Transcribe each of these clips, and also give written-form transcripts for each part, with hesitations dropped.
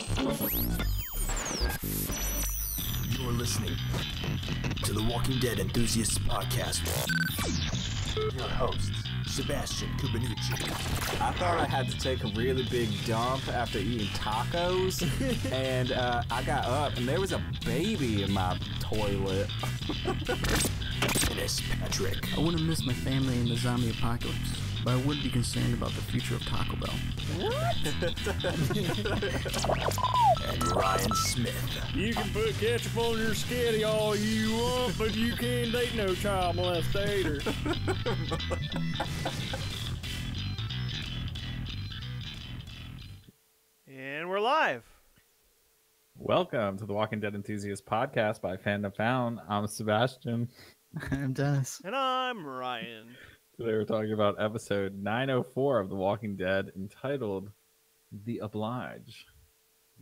You're listening to the Walking Dead Enthusiasts Podcast. Your hosts, Sebastian Kubanucci. I thought I had to take a really big dump after eating tacos, and I got up, and there was a baby in my toilet. Dennis Patrick. I wouldn't miss my family in the zombie apocalypse, but I would be concerned about the future of Taco Bell. And Ryan Smith. You can put ketchup on your skitty all you want, but you can't date no child molestator. And we're live. Welcome to the Walking Dead Enthusiast Podcast by Fandom Found. I'm Sebastian. I'm Dennis. And I'm Ryan. Today we're talking about episode 904 of The Walking Dead, entitled The Oblige.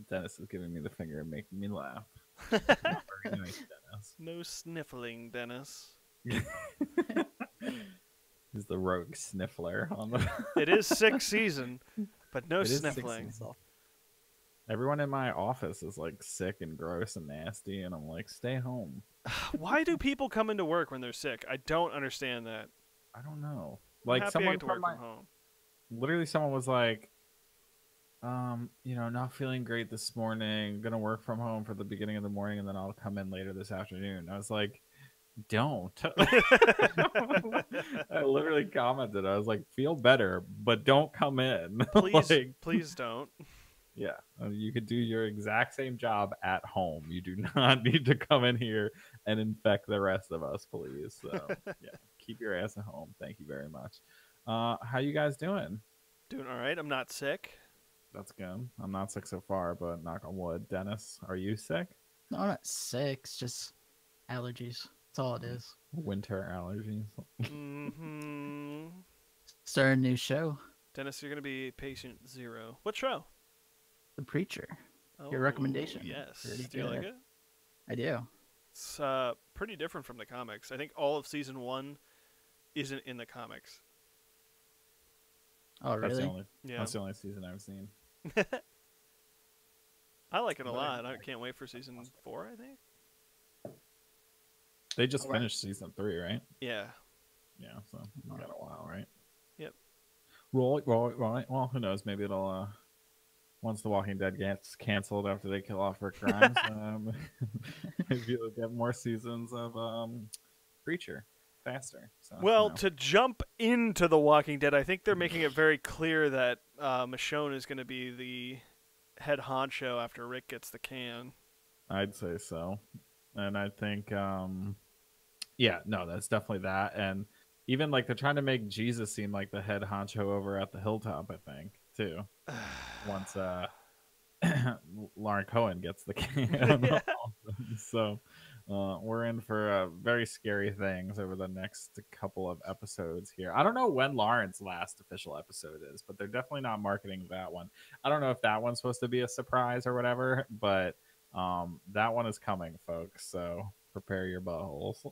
Dennis is giving me the finger and making me laugh. Very nice, Dennis. No sniffling, Dennis. He's the rogue sniffler on the. It is sixth season, but no It is sniffling. 6 seasons. Everyone in my office is like sick and gross and nasty, and I'm like, stay home. Why do people come into work when they're sick? I don't understand that. I don't know. I'm Like happy I someone get to from work my, from home. literally someone was like, not feeling great this morning, gonna work from home for the beginning of the morning, and then I'll come in later this afternoon. I was like, don't. I literally commented, I was like, feel better, but don't come in. Please, Like, please don't. yeah, you could do your exact same job at home. You do not need to come in here and infect the rest of us, please. So yeah, keep your ass at home. Thank you very much. How you guys doing? Doing all right. I'm not sick. That's good. I'm not sick so far, but knock on wood. Dennis, are you sick? No, I'm not sick. It's just allergies. That's all it is. Winter allergies. Mm-hmm. Start a new show, Dennis, you're going to be patient zero. What show? The Preacher. Oh, Your recommendation. Yes. Pretty Do you like good. it? I do. It's pretty different from the comics. I think all of season one isn't in the comics. Oh, That's really? Yeah. That's the only season I've seen. I like it a lot. I can't wait for season 4, I think. They just finished season 3, right? Yeah. Yeah, so we got a while, right? Yep. Right. Well, who knows? Maybe it'll once The Walking Dead gets canceled after they kill off Rick Grimes, maybe it'll get more seasons of Preacher faster. So, Well, to jump into The Walking Dead, I think they're making it very clear that Michonne is going to be the head honcho after Rick gets the can. I'd say so. And I think, that's definitely that. And even like they're trying to make Jesus seem like the head honcho over at the Hilltop, I think, too. Once Lauren Cohen gets the can. Yeah. So we're in for very scary things over the next couple of episodes here. I don't know when Lauren's last official episode is, but they're definitely not marketing that one. I don't know if that one's supposed to be a surprise or whatever, but that one is coming, folks. So prepare your buttholes.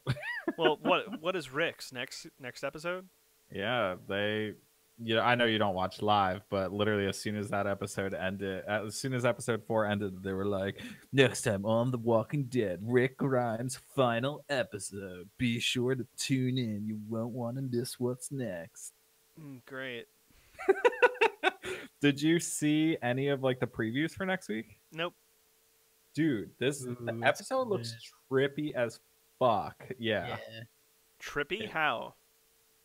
Well, what is Rick's next episode? Yeah, I know you don't watch live, but literally as soon as that episode ended, as soon as episode 4 ended, they were like, next time on The Walking Dead, Rick Grimes' final episode. Be sure to tune in. You won't want to miss what's next. Great. Did you see any of like the previews for next week? Nope. Dude, the episode looks trippy as fuck. Yeah. Trippy? Yeah. How?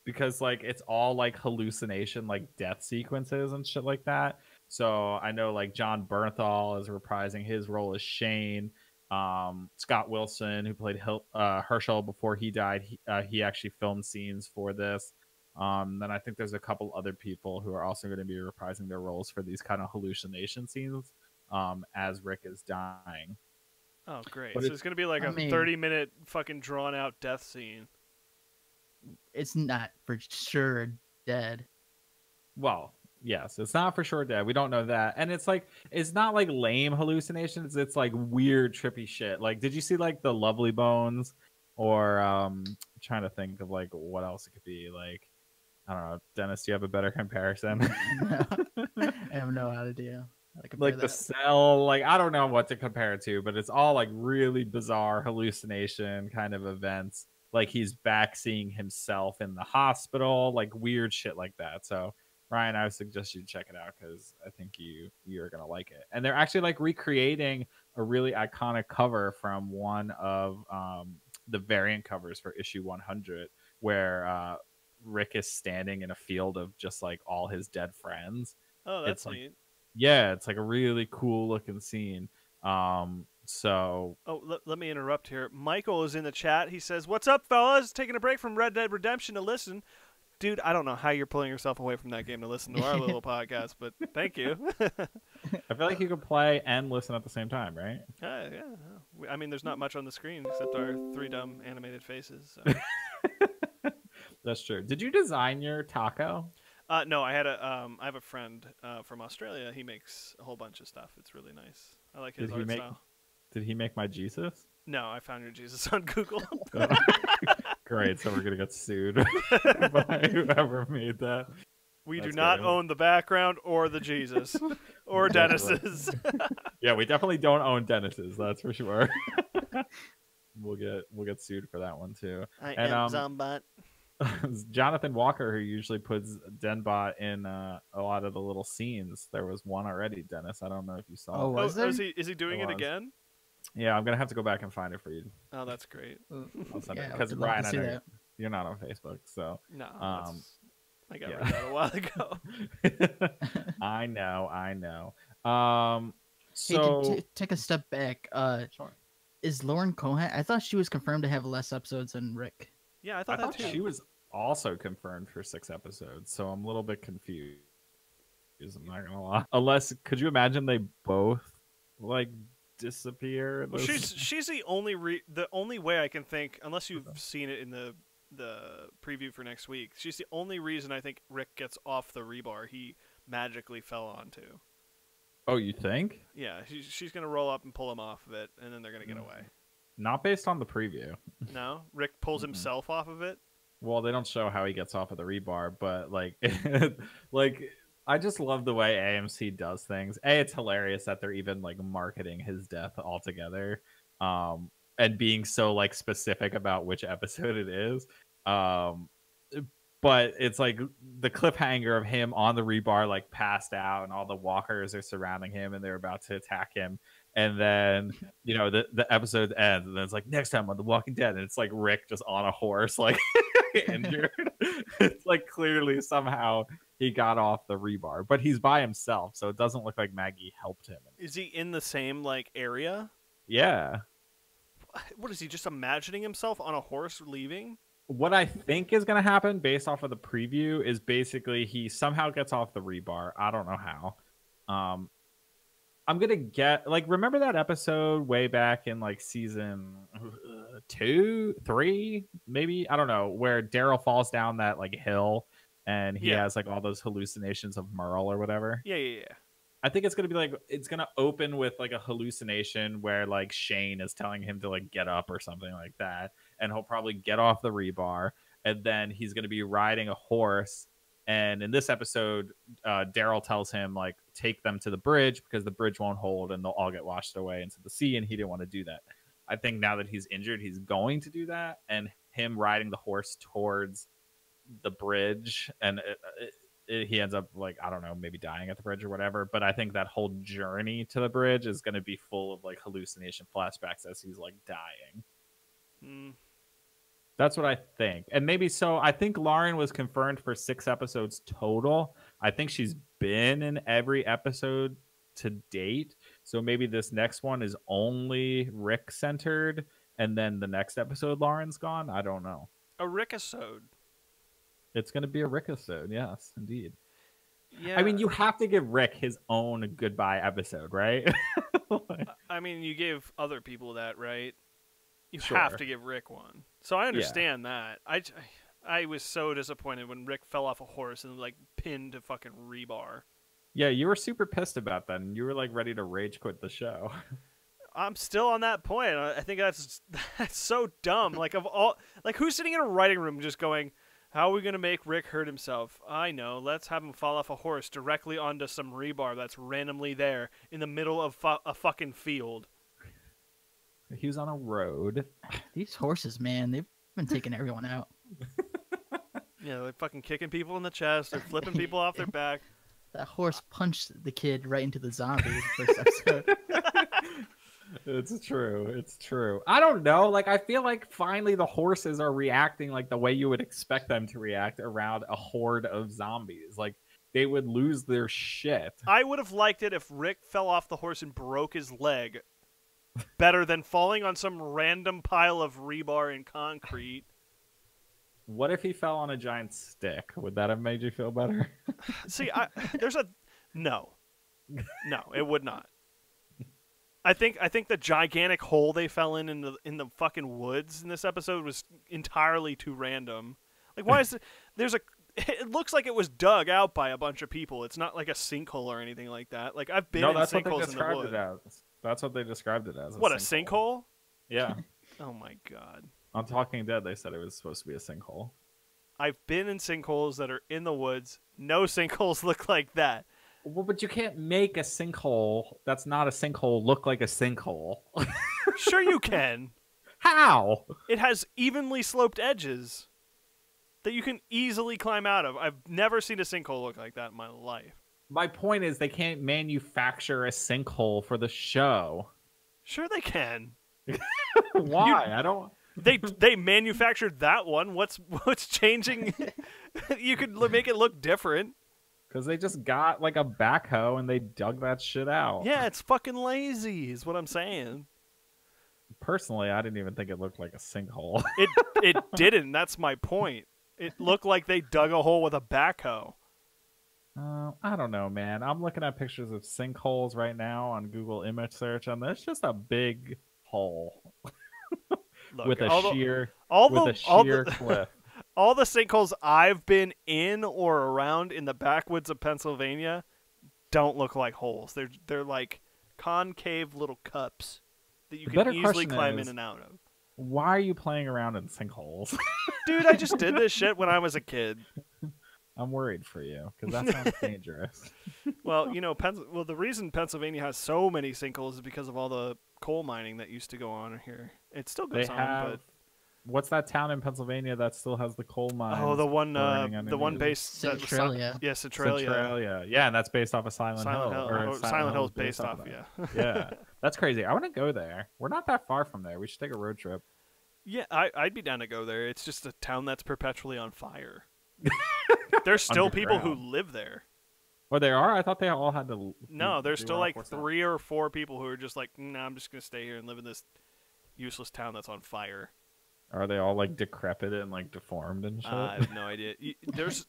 Because like it's all like hallucination, like death sequences and shit like that. So I know like John Bernthal is reprising his role as Shane. Scott Wilson, who played Herschel before he died, he actually filmed scenes for this. Then I think there's a couple other people who are also going to be reprising their roles for these kind of hallucination scenes as Rick is dying. Oh, great. But So it's going to be like a 30-minute fucking drawn-out death scene. It's not for sure dead. Well, yes, it's not for sure dead. We don't know that. And it's like, it's not like lame hallucinations. It's like weird, trippy shit. Like, did you see like the Lovely Bones? Or I'm trying to think of like what else it could be. Like, I don't know. Dennis, do you have a better comparison? I have no idea. compare like the that. cell, like I don't know what to compare it to, but it's all like really bizarre hallucination kind of events. Like he's back seeing himself in the hospital, like weird shit like that. So Ryan, I would suggest you check it out because I think you're gonna like it. And they're actually like recreating a really iconic cover from one of the variant covers for issue 100, where Rick is standing in a field of just like all his dead friends. Oh, that's It's like neat. yeah, it's like a really cool looking scene. So Oh, let me interrupt here. Michael is in the chat. He says, "What's up, fellas? Taking a break from Red Dead Redemption to listen." Dude, I don't know how you're pulling yourself away from that game to listen to our little podcast, but thank you. I feel like you could play and listen at the same time, right? Yeah. I mean, there's not much on the screen except our three dumb animated faces. So. That's true. Did you design your taco? No, I have a friend from Australia. He makes a whole bunch of stuff. It's really nice. I like his art style. Did he make my Jesus? No, I found your Jesus on Google. Great, so we're gonna get sued by whoever made that. We That's do not good. own the background or the Jesus or Dennis's. Yeah, we definitely don't own Dennis's. That's for sure. We'll get sued for that one too. I And, am Zombot. Jonathan Walker, who usually puts Denbot in a lot of the little scenes. There was one already, Dennis. I don't know if you saw. Oh, it. was there? Is he doing it was. again? Yeah, I'm gonna have to go back and find it for you. Oh, that's great. I'll send it Yeah, because I'd love Ryan, to I see know that. you're not on Facebook, so No, I got yeah. rid of that a while ago. I know. Hey, So take a step back. Sure. Is Lauren Cohan? I thought she was confirmed to have less episodes than Rick. Yeah, I I thought thought that too. she was also confirmed for 6 episodes, so I'm a little bit confused. I'm not gonna lie. Unless, could you imagine they both like disappear? Well, she's the only way I can think, unless you've seen it in the preview for next week. She's the only reason I think Rick gets off the rebar he magically fell onto. Oh, you think? Yeah, she's gonna roll up and pull him off of it, and then they're gonna get away. Not based on the preview. No, Rick pulls himself off of it. Well, they don't show how he gets off of the rebar, but like, like I just love the way AMC does things. It's hilarious that they're even like marketing his death altogether, and being so like specific about which episode it is. But it's like the cliffhanger of him on the rebar, like passed out, and all the walkers are surrounding him, and they're about to attack him. And then, the episode ends, and then it's like next time on The Walking Dead, and it's like Rick just on a horse, like injured. It's like clearly somehow he got off the rebar, but he's by himself, so it doesn't look like Maggie helped him. Is he in the same like area? Yeah. What is he just imagining himself on a horse leaving? What I think is going to happen based off of the preview is basically he somehow gets off the rebar. I don't know how. I'm going to get like, remember that episode way back in like season 2, 3, maybe? I don't know, where Daryl falls down that like hill and he has like all those hallucinations of Merle or whatever. Yeah. I think it's going to be like, it's going to open with like a hallucination where like Shane is telling him to like get up or something like that. And he'll probably get off the rebar, and then he's going to be riding a horse. And in this episode, Daryl tells him like, take them to the bridge because the bridge won't hold and they'll all get washed away into the sea. And he didn't want to do that. I think now that he's injured, he's going to do that. And him riding the horse towards the bridge, and he ends up like, I don't know, maybe dying at the bridge or whatever. But I think that whole journey to the bridge is going to be full of like hallucination flashbacks as he's like dying. That's what I think. And maybe so. I think Lauren was confirmed for 6 episodes total. I think she's been in every episode to date. So maybe this next one is only Rick centered. And then the next episode, Lauren's gone. I don't know. A Rick-isode. It's going to be a Rick-isode. Yes, indeed. Yeah. I mean, you have to give Rick his own goodbye episode, right? I mean, you gave other people that, right? You Sure. have to give Rick one. So I understand that. I was so disappointed when Rick fell off a horse and like pinned to fucking rebar. Yeah, you were super pissed about that, and you were like ready to rage quit the show. I'm still on that point. I think that's so dumb. Like of all, like who's sitting in a writing room just going, How are we gonna make Rick hurt himself? I know. Let's have him fall off a horse directly onto some rebar that's randomly there in the middle of a fucking field. He was on a road. These horses, man, they've been taking everyone out. Yeah, they're fucking kicking people in the chest. They're flipping people off their back. That horse punched the kid right into the zombie in the first episode. It's true. It's true. I don't know. Like, I feel like finally the horses are reacting like the way you would expect them to react around a horde of zombies. Like, they would lose their shit. I would have liked it if Rick fell off the horse and broke his leg better than falling on some random pile of rebar and concrete. What if he fell on a giant stick? Would that have made you feel better? See, no, it would not. I think the gigantic hole they fell in the fucking woods in this episode was entirely too random. Like, why is it looks like it was dug out by a bunch of people. It's not like a sinkhole or anything like that. Like, I've been in that's sinkholes what they in the described woods. it as. That's what they described it as. What, a sinkhole? Yeah. Oh my god. On Talking Dead, they said it was supposed to be a sinkhole. I've been in sinkholes that are in the woods. No sinkholes look like that. Well, but you can't make a sinkhole that's not a sinkhole look like a sinkhole. Sure you can. How? It has evenly sloped edges that you can easily climb out of. I've never seen a sinkhole look like that in my life. My point is they can't manufacture a sinkhole for the show. Sure they can. Why? I don't... They manufactured that one. What's changing? You could make it look different. Because they just got like a backhoe and they dug that shit out. Yeah, it's fucking lazy is what I'm saying. Personally, I didn't even think it looked like a sinkhole. It didn't. That's my point. It looked like they dug a hole with a backhoe. I don't know, man. I'm looking at pictures of sinkholes right now on Google image search, and it's just a big hole. Look, with a sheer cliff. All the sinkholes I've been in or around in the backwoods of Pennsylvania don't look like holes. They're like concave little cups that you can easily climb in and out of. Why are you playing around in sinkholes? Dude, I just did this shit when I was a kid. I'm worried for you because that sounds dangerous. Well, the reason Pennsylvania has so many sinkholes is because of all the coal mining that used to go on here. It still goes on, but what's that town in Pennsylvania that still has the coal mine? Oh, the one based Centralia. Yeah, Centralia. Centralia. Yeah, and that's based off of Silent Hill. Silent Hill's based off. Yeah. Yeah, that's crazy. I want to go there. We're not that far from there. We should take a road trip. Yeah, I'd be down to go there. It's just a town that's perpetually on fire. There's still people who live there. Oh, there are? I thought they all had to. No, there's still like 3 or 4 people who are just like, nah, I'm just gonna stay here and live in this useless town that's on fire. Are they all like decrepit and like deformed and shit? I have no idea. There's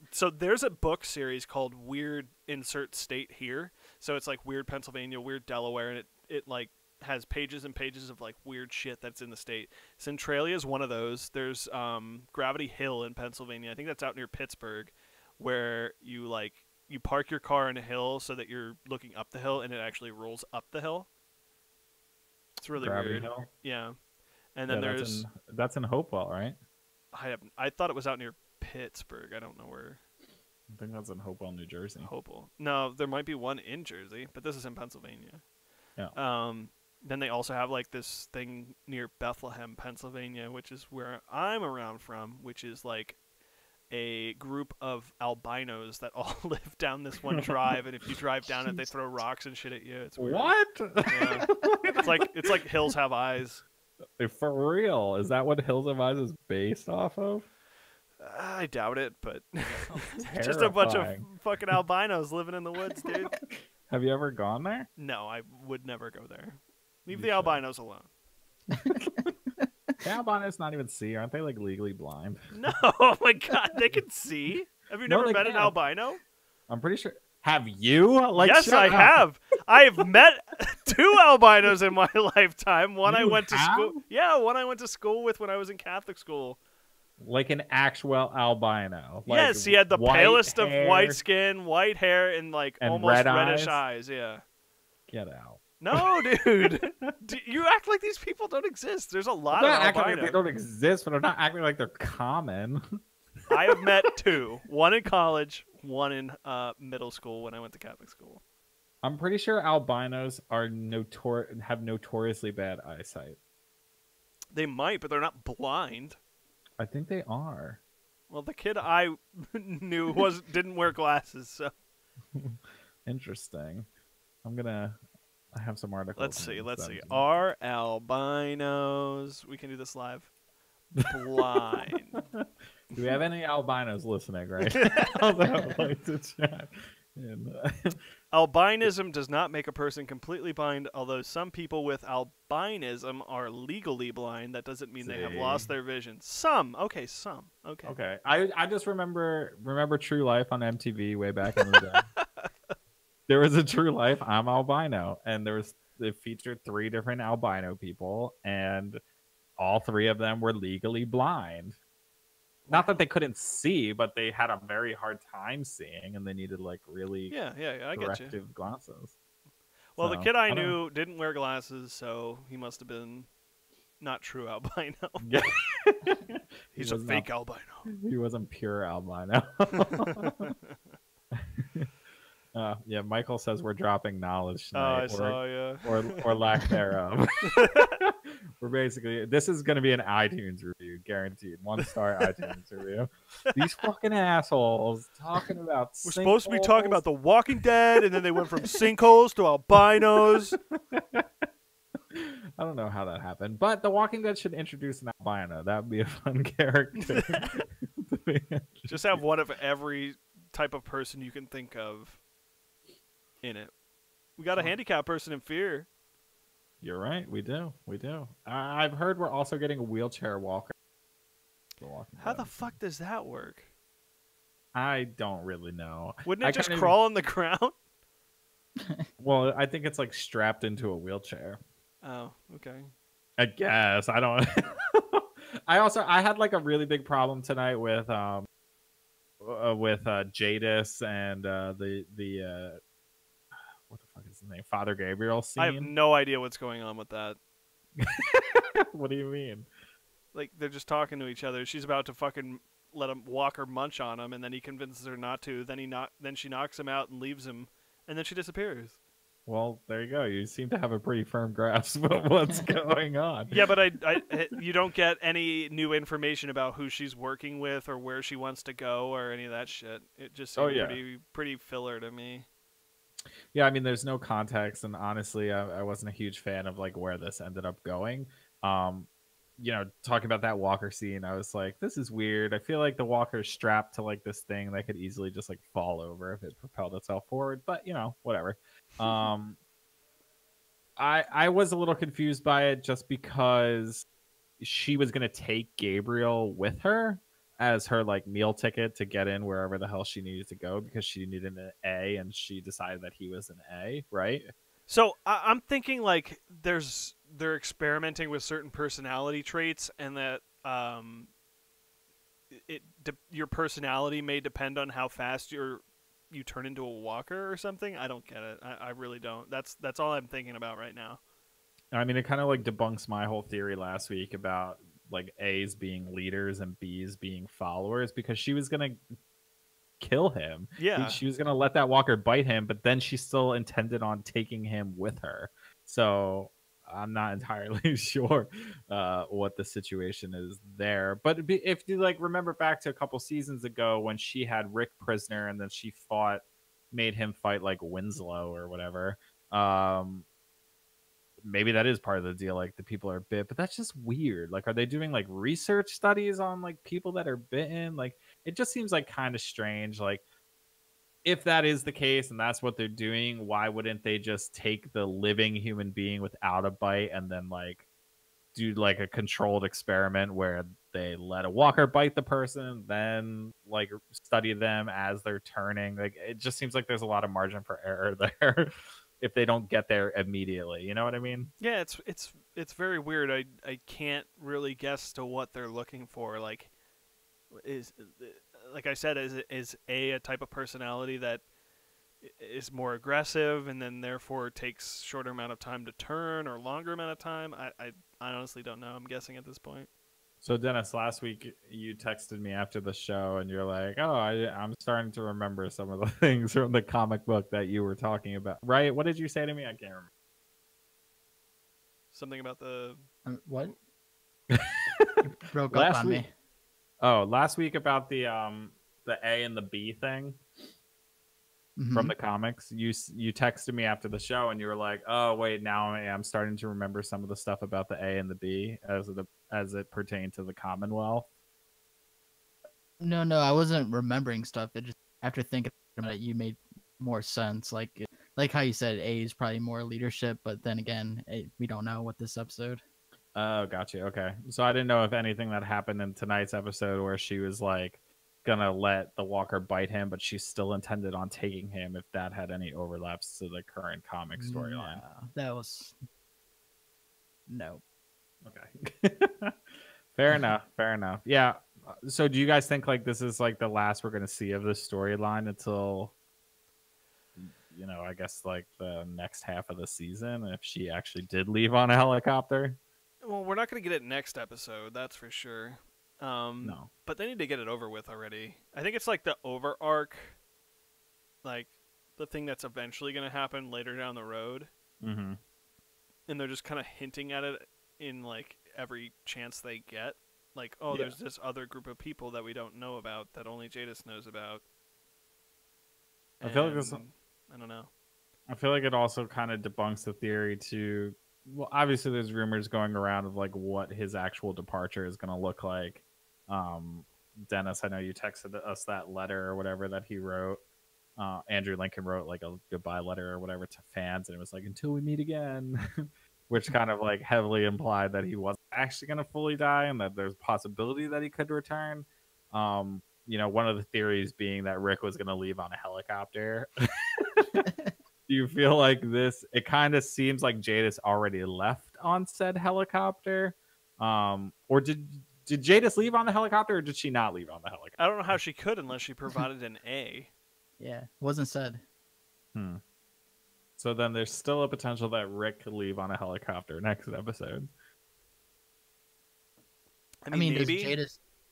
a book series called Weird Insert State Here. So it's like Weird Pennsylvania, Weird Delaware, and it like has pages and pages of like weird shit that's in the state. Centralia is one of those. There's Gravity Hill in Pennsylvania. I think that's out near Pittsburgh, where you park your car in a hill so that you're looking up the hill and it actually rolls up the hill. It's really Gravity weird. Hill? Yeah. And then that's in Hopewell, right? I thought it was out near Pittsburgh. I don't know where. I think that's in Hopewell, New Jersey. Hopewell. No, there might be one in Jersey, but this is in Pennsylvania. Yeah. Then they also have like this thing near Bethlehem, Pennsylvania, which is where I'm around from, which is like a group of albinos that all live down this one drive, and if you drive down it, they throw rocks and shit at you. It's weird. What? Yeah. It's like Hills Have Eyes. For real? Is that what Hills Have Eyes is based off of? I doubt it, but just a bunch of fucking albinos living in the woods, dude. Have you ever gone there? No, I would never go there. Leave the albinos alone. The albinos not even see. Aren't they like legally blind? No, oh my god, they can see. Have you never met an albino? I'm pretty sure. Have you? Like, yes, I have. I have met 2 albinos in my lifetime. One I went to school. Yeah, one I went to school with when I was in Catholic school. Like an actual albino. Like yes, he had the palest of white skin, white hair, and like almost reddish eyes. Yeah. Get out. No, dude. You act like these people don't exist. There's a lot of albinos. Acting like they don't exist, but I'm not acting like they're common. I have met two. One in college, one in middle school when I went to Catholic school. I'm pretty sure albinos are have notoriously bad eyesight. They might, but they're not blind. I think they are. Well, the kid I knew didn't wear glasses, so Interesting. I have some articles. let's see. on Let's them. see. Are albinos? We can do this live. Blind. Do we have any albinos listening right now that would like to chat? And, Albinism does not make a person completely blind, although some people with albinism are legally blind. That doesn't mean they have See. lost their vision. Some. Okay, some. Okay. okay. I just remember True Life on MTV way back in the day. There was a True Life I'm albino, and it featured 3 different albino people, and all 3 of them were legally blind. Not that they couldn't see, but they had a very hard time seeing, and they needed like really Yeah, I get you. corrective glasses. Well, the So, kid I don't know. knew didn't wear glasses, so he must have been not true albino. Yeah. He's He a was fake not- albino. He wasn't pure albino. Yeah, Michael says we're dropping knowledge Oh, tonight, I saw you. or lack thereof. We're basically, this is going to be an iTunes review, guaranteed. 1-star iTunes review. These fucking assholes talking about. We're supposed to be talking sinkholes. about The Walking Dead, and then they went from sinkholes to albinos. I don't know how that happened, but The Walking Dead should introduce an albino. That would be a fun character. to be Just have one of every type of person you can think of in it. We got a handicapped person in Fear. You're right. We do. I've heard we're also getting a wheelchair walker. The Walking How Dead. the fuck does that work? I don't really know. Wouldn't I it just kinda- crawl on the ground? Well, I think it's like strapped into a wheelchair. Oh, okay. I guess. I don't. I had like a really big problem tonight with Jadis and the what the fuck is his name? Father Gabriel scene. I have no idea what's going on with that. What do you mean? Like, they're just talking to each other. She's about to fucking let him walk or munch on him, and then he convinces her not to. Then she knocks him out and leaves him, and then she disappears. Well, there you go. You seem to have a pretty firm grasp of what's going on. Yeah, but you don't get any new information about who she's working with or where she wants to go or any of that shit. It just seemed yeah. pretty filler to me. Yeah, I mean, there's no context, and honestly, I wasn't a huge fan of like where this ended up going. Talking about that walker scene, I was like, this is weird. I feel like the walker's strapped to like this thing that could easily just like fall over if it propelled itself forward. But whatever. I was a little confused by it just because she was gonna take Gabriel with her as her like meal ticket to get in wherever the hell she needed to go because she needed an A and she decided that he was an A, right? So I'm thinking like they're experimenting with certain personality traits, and that your personality may depend on how fast you turn into a walker or something. I don't get it. I really don't. That's all I'm thinking about right now. I mean, it kind of like debunks my whole theory last week about like A's being leaders and B's being followers because she was gonna kill him. Yeah. She was gonna let that walker bite him, but then she still intended on taking him with her. So I'm not entirely sure what the situation is there. But if you like remember back to a couple seasons ago when she had Rick prisoner and then she made him fight like Winslow or whatever. Maybe that is part of the deal. Like the people are bit, but that's just weird. Like, are they doing like research studies on like people that are bitten? Like, it just seems like kind of strange. Like, if that is the case and that's what they're doing, why wouldn't they just take the living human being without a bite and then like do like a controlled experiment where they let a walker bite the person, then like study them as they're turning? Like, it just seems like there's a lot of margin for error there. If they don't get there immediately, you know what I mean? Yeah, it's very weird. I can't really guess to what they're looking for. Like, like I said, is a type of personality that is more aggressive and then therefore takes shorter amount of time to turn or longer amount of time? I honestly don't know. I'm guessing at this point. So Dennis, last week you texted me after the show, and you're like, "Oh, I'm starting to remember some of the things from the comic book that you were talking about." Right? What did you say to me? I can't remember. Something about the What? You broke up Last on week. me. Oh, last week about the A and the B thing from Mhm. the comics. You texted me after the show, and you were like, "Oh, wait, now I am starting to remember some of the stuff about the A and the B as it pertained to the Commonwealth." No, I wasn't remembering stuff. It just after thinking about it, you made more sense. Like how you said, A is probably more leadership, but then again, we don't know what this episode. Oh, gotcha. Okay. So I didn't know if anything that happened in tonight's episode where she was like gonna let the walker bite him, but she still intended on taking him, if that had any overlaps to the current comic storyline. No, that was no. Okay. Fair enough. Fair enough. Yeah. So do you guys think like this is like the last we're gonna see of this storyline until I guess like the next half of the season if she actually did leave on a helicopter? well, we're not going to get it next episode, that's for sure. No. But they need to get it over with already. I think it's like the over arc, like the thing that's eventually going to happen later down the road, Mm-hmm. and they're just kind of hinting at it in like every chance they get. Like, oh, Yeah. there's this other group of people that we don't know about that only Jadis knows about. I feel like this. And I don't know. I feel like it also kind of debunks the theory to, well, obviously there's rumors going around of like what his actual departure is going to look like. Dennis, I know you texted us that letter or whatever that he wrote. Andrew Lincoln wrote like a goodbye letter or whatever to fans, and it was like, until we meet again, which kind of like heavily implied that he wasn't actually going to fully die and that there's a possibility that he could return. One of the theories being that Rick was going to leave on a helicopter. Do you feel like this? It kind of seems like Jadis already left on said helicopter, or did Jadis leave on the helicopter, or did she not leave on the helicopter? I don't know how she could unless she provided an A. Yeah, wasn't said. So then there's still a potential that Rick could leave on a helicopter next episode. I mean, maybe.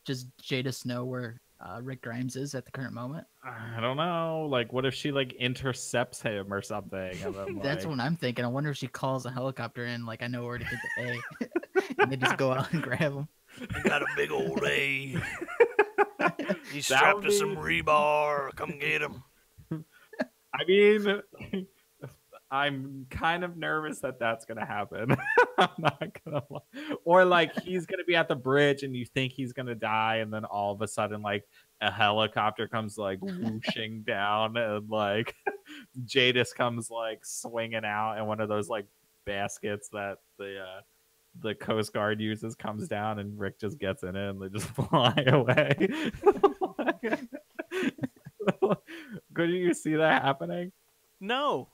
does Jadis know where Rick Grimes is at the current moment? I don't know. Like, what if she like intercepts him or something? And then, That's what I'm thinking. I wonder if she calls a helicopter in, like, I know where to get the A, and they just go out and grab him. I got a big old A. He's strapped to some rebar. Come get him. I mean, I'm kind of nervous that that's gonna happen. I'm not gonna lie. Or like he's gonna be at the bridge and you think he's gonna die, and then all of a sudden like a helicopter comes like whooshing down, and like Jadis comes like swinging out, and one of those like baskets that the Coast Guard uses comes down, and Rick just gets in it, and they just fly away. Could you see that happening? No.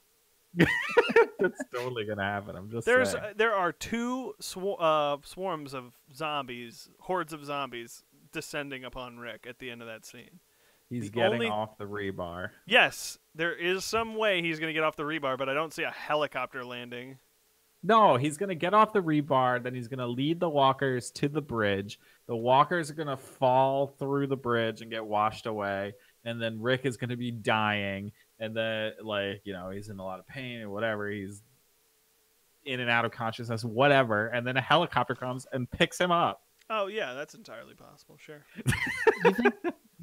That's totally gonna happen. I'm just saying. There are two swarms of zombies, hordes of zombies, descending upon Rick at the end of that scene. He's getting off the rebar. Yes, there is some way he's going to get off the rebar, but I don't see a helicopter landing. No, he's going to get off the rebar, then he's going to lead the walkers to the bridge. The walkers are going to fall through the bridge and get washed away, and then Rick is going to be dying, and then, he's in a lot of pain or whatever. He's in and out of consciousness, whatever, and then a helicopter comes and picks him up. Oh, yeah, that's entirely possible, sure. You think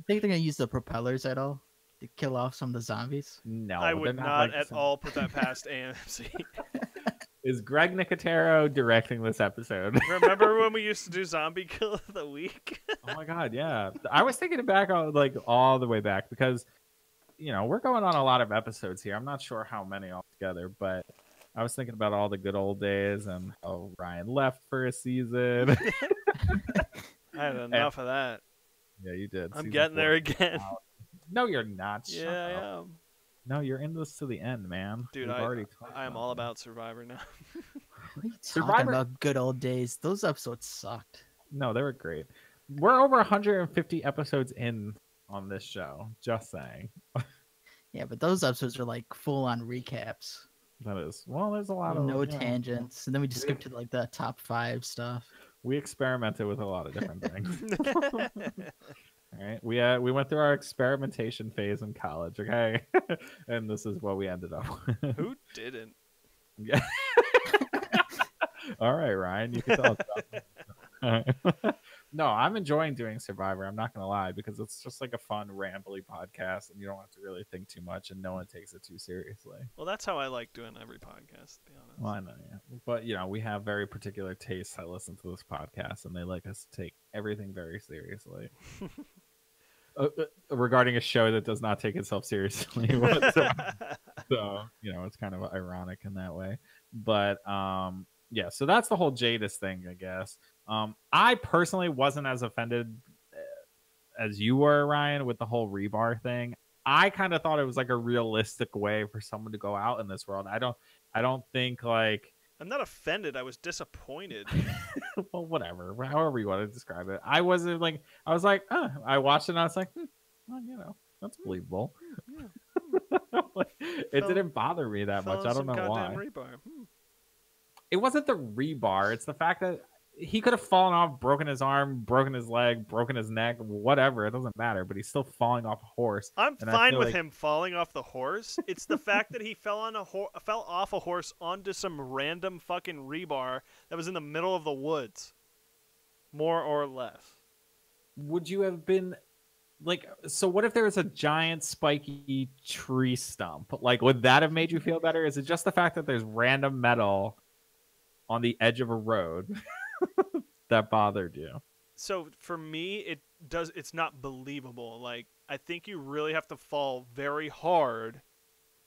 they're going to use the propellers at all to kill off some of the zombies? No, I would not at all put that past AMC. Is Greg Nicotero directing this episode? Remember when we used to do Zombie Kill of the Week? Oh my god, yeah. I was thinking it back all the way back because, we're going on a lot of episodes here. I'm not sure how many altogether, but I was thinking about all the good old days and how Ryan left for a season. I had enough of that. Yeah, you did. I'm getting there again. No, you're not. Yeah, I am. No, you're in this to the end, man. Dude, I am all about Survivor now. What are you talking about? Good old days. Those episodes sucked. No, they were great. We're over 150 episodes in on this show. Just saying. Yeah, but those episodes are like full-on recaps. That is. Well, there's a lot of no tangents, and then we just skip to like the top 5 stuff. We experimented with a lot of different things. All right, we went through our experimentation phase in college, okay, and this is what we ended up with. Who didn't? Yeah. All right, Ryan, you can tell us about No, I'm enjoying doing Survivor. I'm not gonna lie, because it's just like a fun, rambly podcast, and you don't have to really think too much, and no one takes it too seriously. Well, that's how I like doing every podcast, to be honest. Well, I know, yeah, but we have very particular tastes that listen to this podcast, and they like us to take everything very seriously. Regarding a show that does not take itself seriously whatsoever. So it's kind of ironic in that way. But yeah, so that's the whole Jadis thing, I guess. I personally wasn't as offended as you were, Ryan, with the whole rebar thing. I kind of thought it was like a realistic way for someone to go out in this world. I don't think like I'm not offended. I was disappointed. Well, whatever. However you want to describe it. I wasn't like. I was like, I watched it and I was like, well, that's believable. Yeah. Like, it didn't bother me that much. I don't know why. Rebar. It wasn't the rebar. It's the fact that he could have fallen off, broken his arm, broken his leg, broken his neck, whatever. It doesn't matter. But he's still falling off a horse. I'm fine with him falling off the horse. It's the fact that he fell off a horse onto some random fucking rebar that was in the middle of the woods, more or less. Would you have been like? So what if there was a giant spiky tree stump? Like, would that have made you feel better? Is it just the fact that there's random metal on the edge of a road that bothered you? So for me, it's not believable. Like, I think you really have to fall very hard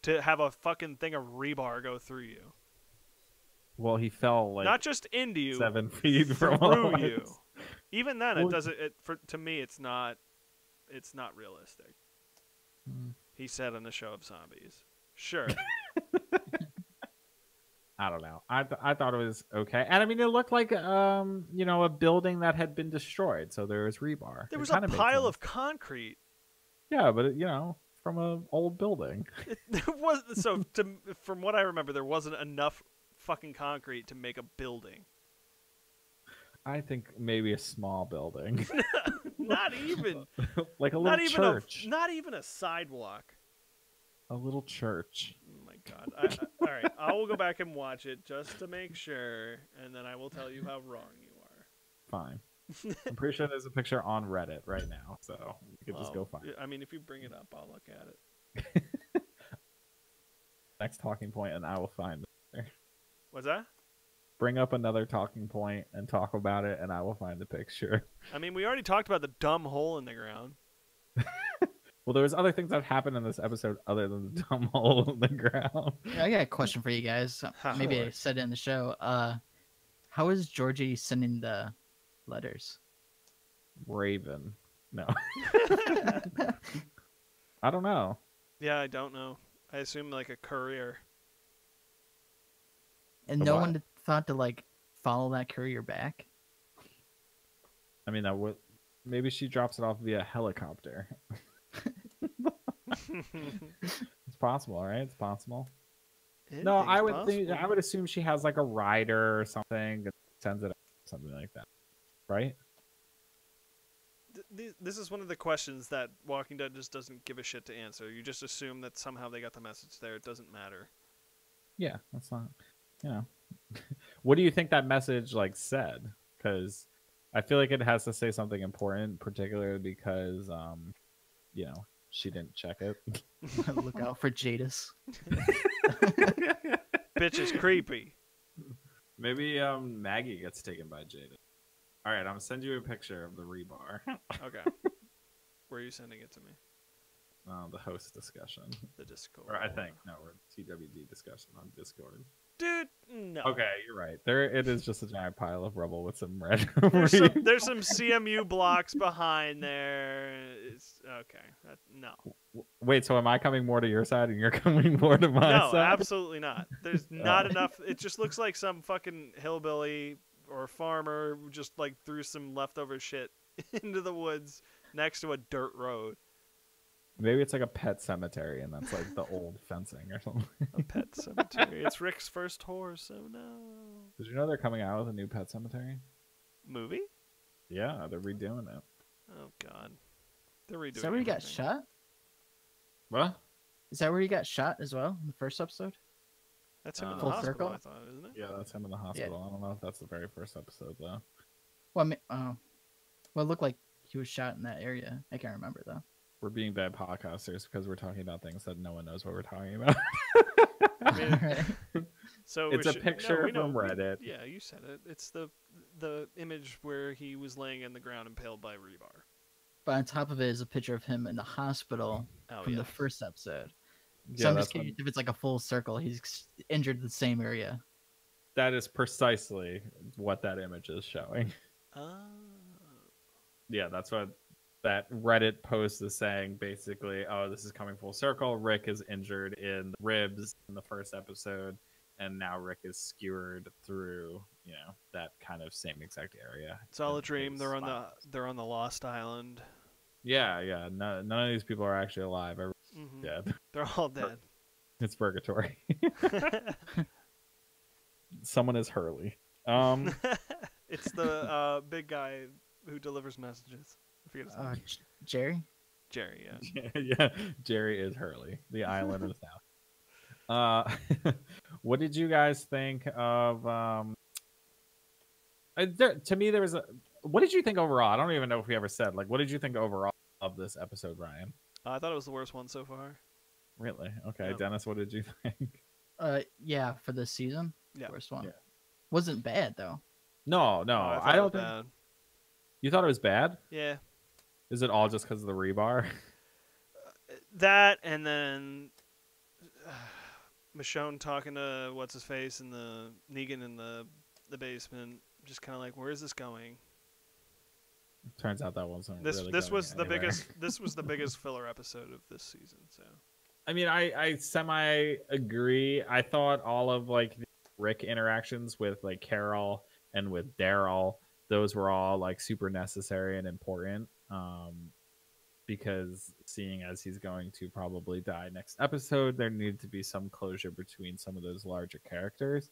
to have a fucking thing of rebar go through you. Well, he fell like not just into you, 7 feet through you. Even then, it doesn't. To me, it's not realistic. He said on the show of zombies. Sure. I don't know. I thought it was okay, and I mean, it looked like a building that had been destroyed, so there was rebar. There was a pile of concrete. Yeah, but from an old building. From what I remember, there wasn't enough fucking concrete to make a building. I think maybe a small building. Not even. Like a little church. Not even a sidewalk. A little church. Oh my god. All right, I will go back and watch it just to make sure, and then I will tell you how wrong you are. Fine. I'm pretty sure there's a picture on Reddit right now, so you could just go find it. I mean, if you bring it up, I'll look at it. Next talking point, and I will find it. What's that? Bring up another talking point and talk about it, and I will find the picture. I mean, we already talked about the dumb hole in the ground. Well, there was other things that happened in this episode other than the dumb hole in the ground. I got a question for you guys. Maybe I said it in the show. How is Georgie sending the letters? Raven. No. I don't know. Yeah, I don't know. I assume like a courier. And no one thought to like follow that courier back? I mean, that would maybe she drops it off via helicopter. It's possible, right? It's possible. No, I would assume she has like a rider or something that sends it out, something like that, right? This is one of the questions that Walking Dead just doesn't give a shit to answer. You just assume that somehow they got the message there. It doesn't matter. Yeah, that's not. What do you think that message like said? Because I feel like it has to say something important, particularly because she didn't check it. Look out for Jadis. Bitch is creepy. Maybe Maggie gets taken by Jada. All right, I'm gonna send you a picture of the rebar. Okay. Where are you sending it to me? The host discussion. The Discord. Or I think we're TWD discussion on Discord. Dude, no. Okay, you're right. It is just a giant pile of rubble with some red. There's some CMU blocks behind there. It's okay. No. Wait, so am I coming more to your side and you're coming more to my side? No, absolutely not. There's not enough. It just looks like some fucking hillbilly or farmer just like threw some leftover shit into the woods next to a dirt road. Maybe it's like a pet cemetery, and that's like the old fencing or something. A pet cemetery. It's Rick's first horse. Oh no! Did you know they're coming out with a new pet cemetery? Movie? Yeah, they're redoing it. Oh God, they're redoing. Is that where he got everything. shot? What? Is that where he got shot as well in the first episode? That's him in the Full hospital, circle? I thought, isn't it? Yeah, that's him in the hospital. I don't know if that's the very first episode though. Well, well, it looked like he was shot in that area. I can't remember though. We're being bad podcasters because we're talking about things that no one knows what we're talking about. Alright. So It's we a picture we know, from Reddit. Yeah, you said it. It's the image where he was laying in the ground impaled by rebar. But on top of it is a picture of him in the hospital Oh from yeah. the first episode. Yeah, So I'm that's just curious if it's like a full circle. He's injured in the same area. that is precisely what that image is showing. Yeah, that's what that Reddit post is saying. Basically, oh, this is coming full circle. Rick is injured in the ribs in the first episode, and now Rick is skewered through, that kind of same exact area. It's all in a dream. his They're on spine. the Lost Island. Yeah. None of these people are actually alive. Everyone's Mhm. dead. They're all dead. It's purgatory. Someone is Hurley. It's the big guy who delivers messages. I forget his name. Jerry? Jerry, yeah. Yeah, Jerry is Hurley, the island of the South. What did you guys think of? To me, there was a. What did you think overall? I don't even know if we ever said. Like, what did you think overall of this episode, Ryan? I thought it was the worst one so far. Really? Okay, Yeah. Dennis, what did you think? Yeah, for this season. Yeah. First one. Yeah. Wasn't bad though. No, I thought I it don't was think. bad. You thought it was bad? Yeah. Is it all just because of the rebar? That and then Michonne talking to what's his face and the Negan in the basement, just kind of like, where is this going? Turns out that wasn't. This really this going was the anywhere. biggest this was the biggest filler episode of this season. So I mean, I semi agree. I thought all of like the Rick interactions with like Carol and with Daryl, those were all like super necessary and important. Because seeing as he's going to probably die next episode, there needed to be some closure between some of those larger characters.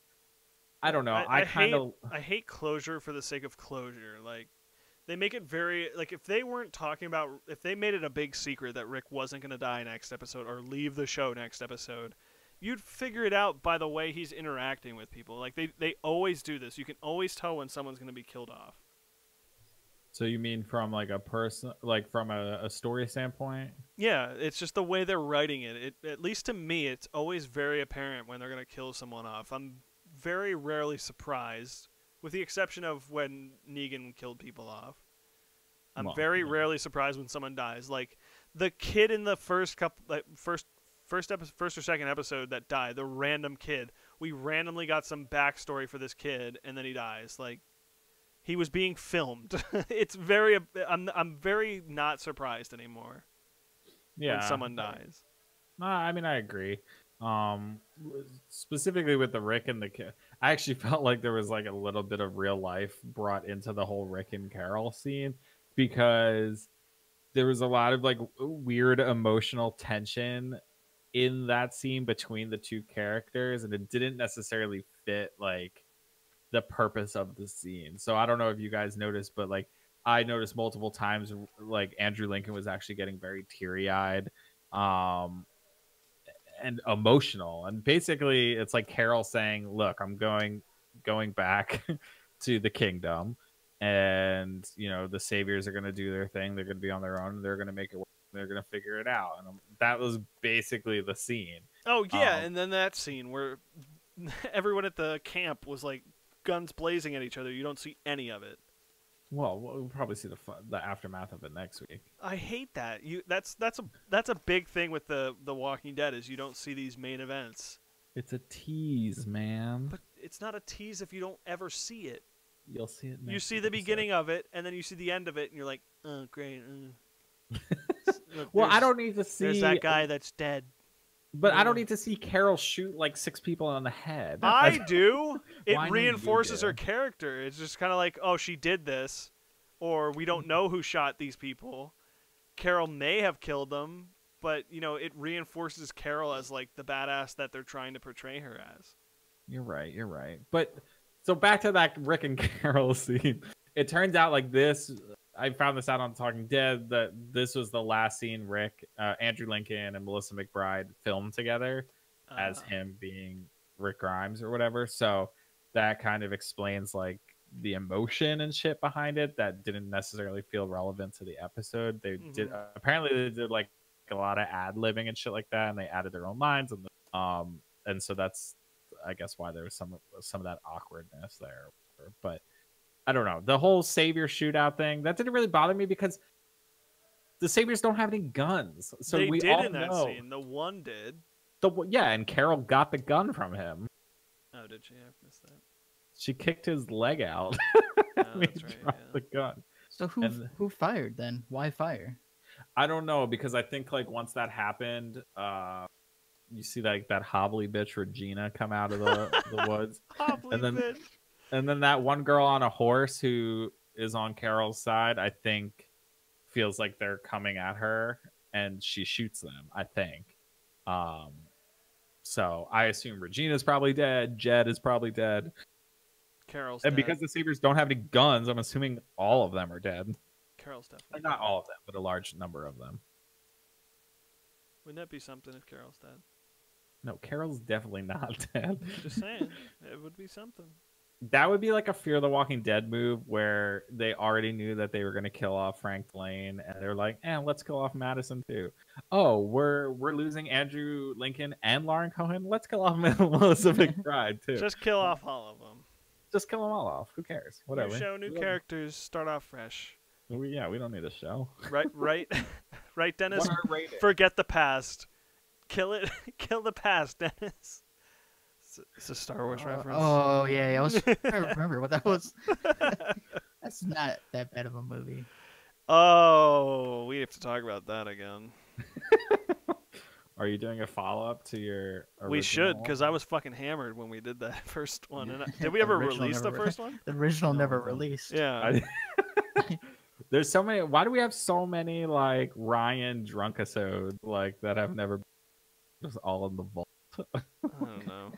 I don't know. I kind of I hate closure for the sake of closure. Like, they make it very like, if they weren't talking about, if they made it a big secret that Rick wasn't going to die next episode or leave the show next episode, you'd figure it out by the way he's interacting with people. Like, they always do this. You can always tell when someone's going to be killed off. So you mean from like a person, like from a story standpoint? Yeah, it's just the way they're writing it. At least to me, it's always very apparent when they're going to kill someone off. I'm very rarely surprised, with the exception of when Negan killed people off. I'm Well, very yeah. rarely surprised when someone dies. Like the kid in the first or second episode that died, the random kid. We randomly got some backstory for this kid, and then he dies. Like, he was being filmed. It's very. I'm very not surprised anymore Yeah. when someone dies. No, I mean I agree. Specifically with the Rick and the kid, I actually felt like there was like a little bit of real life brought into the whole Rick and Carol scene, because there was a lot of like weird emotional tension in that scene between the two characters, and it didn't necessarily fit like the purpose of the scene. So I don't know if you guys noticed, but like I noticed multiple times like Andrew Lincoln was actually getting very teary-eyed and emotional, and basically it's like Carol saying, look, I'm going back to the kingdom, and the saviors are going to do their thing, they're going to be on their own, they're going to make it work, they're going to figure it out. And that was basically the scene. Oh yeah, and then that scene where everyone at the camp was like guns blazing at each other. You don't see any of it. Well, we'll probably see the aftermath of it next week. I hate that. That's a big thing with the Walking Dead, is you don't see these main events. It's a tease, man. But it's not a tease if you don't ever see it. You'll see it next You see the beginning of it, and then you see the end of it, and you're like, oh great. Look, Well, I there's- don't need to see. There's that guy that's dead. But I don't need to see Carol shoot like 6 people on the head. I do. It Why not you reinforces do? her character. It's just kind of like, oh, she did this, or we don't know who shot these people. Carol may have killed them, but it reinforces Carol as like the badass that they're trying to portray her as. You're right. But so back to that Rick and Carol scene. it turns out like this. I found this out on Talking Dead that this was the last scene Andrew Lincoln and Melissa McBride filmed together as him being Rick Grimes or whatever. So that kind of explains like the emotion and shit behind it that didn't necessarily feel relevant to the episode. They did apparently they did like a lot of ad-libbing and shit like that, and they added their own lines, and so that's I guess why there was some of that awkwardness there. But I don't know, the whole Savior shootout thing that didn't really bother me because the Saviors don't have any guns. So they we did all in that know. scene. The one did. And Carol got the gun from him. Oh, did she? I missed that. She kicked his leg out. Oh, that's right. Dropped the gun. So who fired then? Why fire? I don't know, because I think like once that happened, you see like that hobbly bitch Regina come out of the woods, and then that one girl on a horse who is on Carol's side, I think, feels like they're coming at her, and she shoots them. I think. So I assume Regina's probably dead. Jed is probably dead. Carol's and dead. Because the Saviors don't have any guns, I'm assuming all of them are dead. Carol's definitely Not all of them, but a large number of them. Wouldn't that be something if Carol's dead? No, Carol's definitely not dead. Just saying, it would be something. That would be like a Fear the Walking Dead move where they already knew that they were going to kill off Frank Lane, and they're like, let's kill off Madison too. Oh, we're losing Andrew Lincoln and Lauren Cohen. Let's kill off Melissa McBride too. Just kill off all of them. Just kill them all off. Who cares? Whatever. New show, new characters, start off fresh. We don't need a show. Right, Dennis? What are rated? Forget the past. Kill it. Kill the past, Dennis. It's a Star Wars reference. Oh, yeah. I was trying to remember what that was. That's not that bad of a movie. Oh, we have to talk about that again. Are you doing a follow-up to your original? We should, because I was fucking hammered when we did that first one. And did we ever release the first one? The original never released. Yeah. There's so many. Why do we have so many like Ryan drunk-episodes like that have never been just all in the vault? I don't know.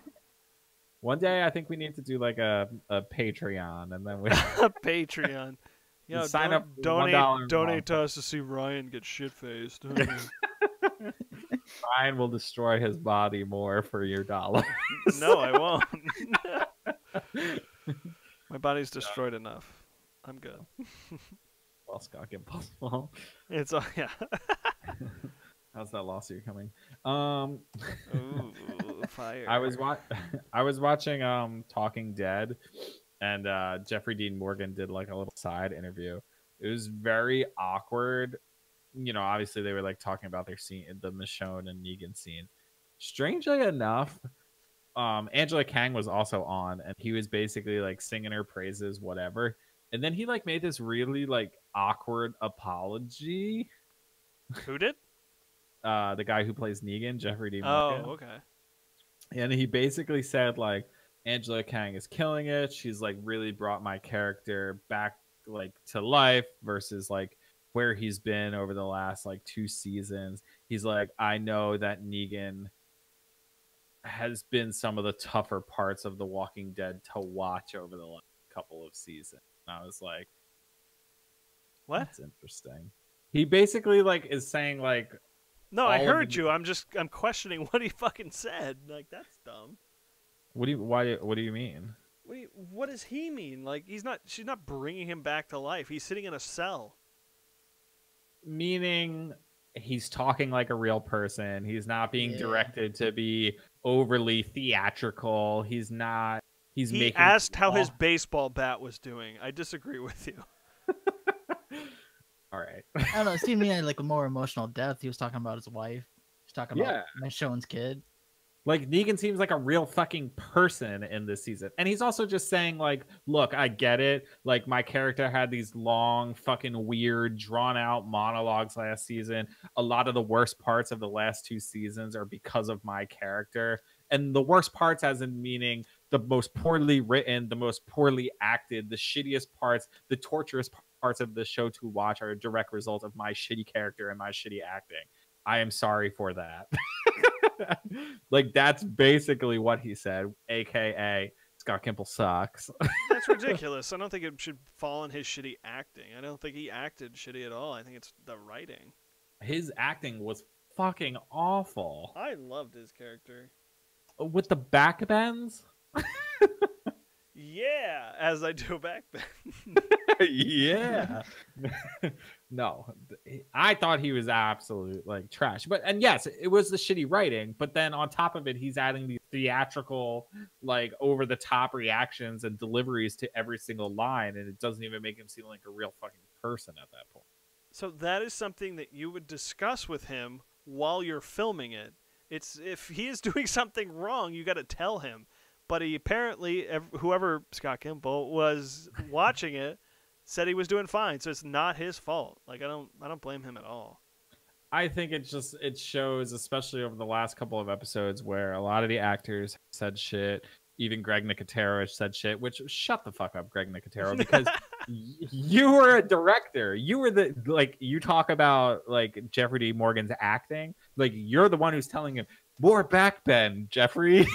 One day I think we need to do like a Patreon, and then we a Patreon. Yeah, sign up. Donate to us to see Ryan get shit faced. Ryan will destroy his body more for your $. No, I won't. My body's destroyed enough. I'm good. Well, Scott, get possible. It's yeah. How's that lawsuit coming? Ooh, fire. I was watching Talking Dead, and Jeffrey Dean Morgan did like a little side interview. It was very awkward. You know, obviously they were like talking about their scene, the Michonne and Negan scene. Strangely enough, Angela Kang was also on, and he was basically like singing her praises, whatever. And then he like made this really like awkward apology. Who did? The guy who plays Negan, Jeffrey Dean Morgan. Oh, okay. And he basically said like Angela Kang is killing it. She's like really brought my character back like to life versus like where he's been over the last like 2 seasons. He's like, I know that Negan has been some of the tougher parts of The Walking Dead to watch over the last couple of seasons. And I was like, what? That's interesting. He basically like is saying like, no, I heard you. I'm questioning what he fucking said. Like, that's dumb. What do you mean? What does he mean? Like, she's not bringing him back to life. He's sitting in a cell. Meaning he's talking like a real person. He's not being directed to be overly theatrical. He asked how his baseball bat was doing. I disagree with you. All right. I don't know. It seemed to me like a more emotional depth. He was talking about his wife. He's talking about Michonne's kid. Like, Negan seems like a real fucking person in this season. And he's also just saying, like, look, I get it. Like, my character had these long, fucking weird, drawn-out monologues last season. A lot of the worst parts of the last 2 seasons are because of my character. And the worst parts as in meaning the most poorly written, the most poorly acted, the shittiest parts, the torturous parts of the show to watch are a direct result of my shitty character and my shitty acting. I am sorry for that. Like, that's basically what he said, aka Scott Gimple sucks. That's ridiculous. I don't think it should fall on his shitty acting. I don't think he acted shitty at all. I think it's the writing. His acting was fucking awful. I loved his character. With the backbends? Yeah, as I do back then. Yeah. No, I thought he was absolute like trash. But and yes, it was the shitty writing, but then on top of it, he's adding these theatrical, like over the top reactions and deliveries to every single line, and it doesn't even make him seem like a real fucking person at that point. So that is something that you would discuss with him while you're filming it. It's if he is doing something wrong, you got to tell him. But he apparently, whoever Scott Gimple was watching it, said he was doing fine. So it's not his fault. Like I don't blame him at all. I think it shows, especially over the last couple of episodes, where a lot of the actors said shit. Even Greg Nicotero said shit. Which shut the fuck up, Greg Nicotero, because you were a director. You were you talk about like Jeffrey D. Morgan's acting. Like you're the one who's telling him more backbend, Jeffrey.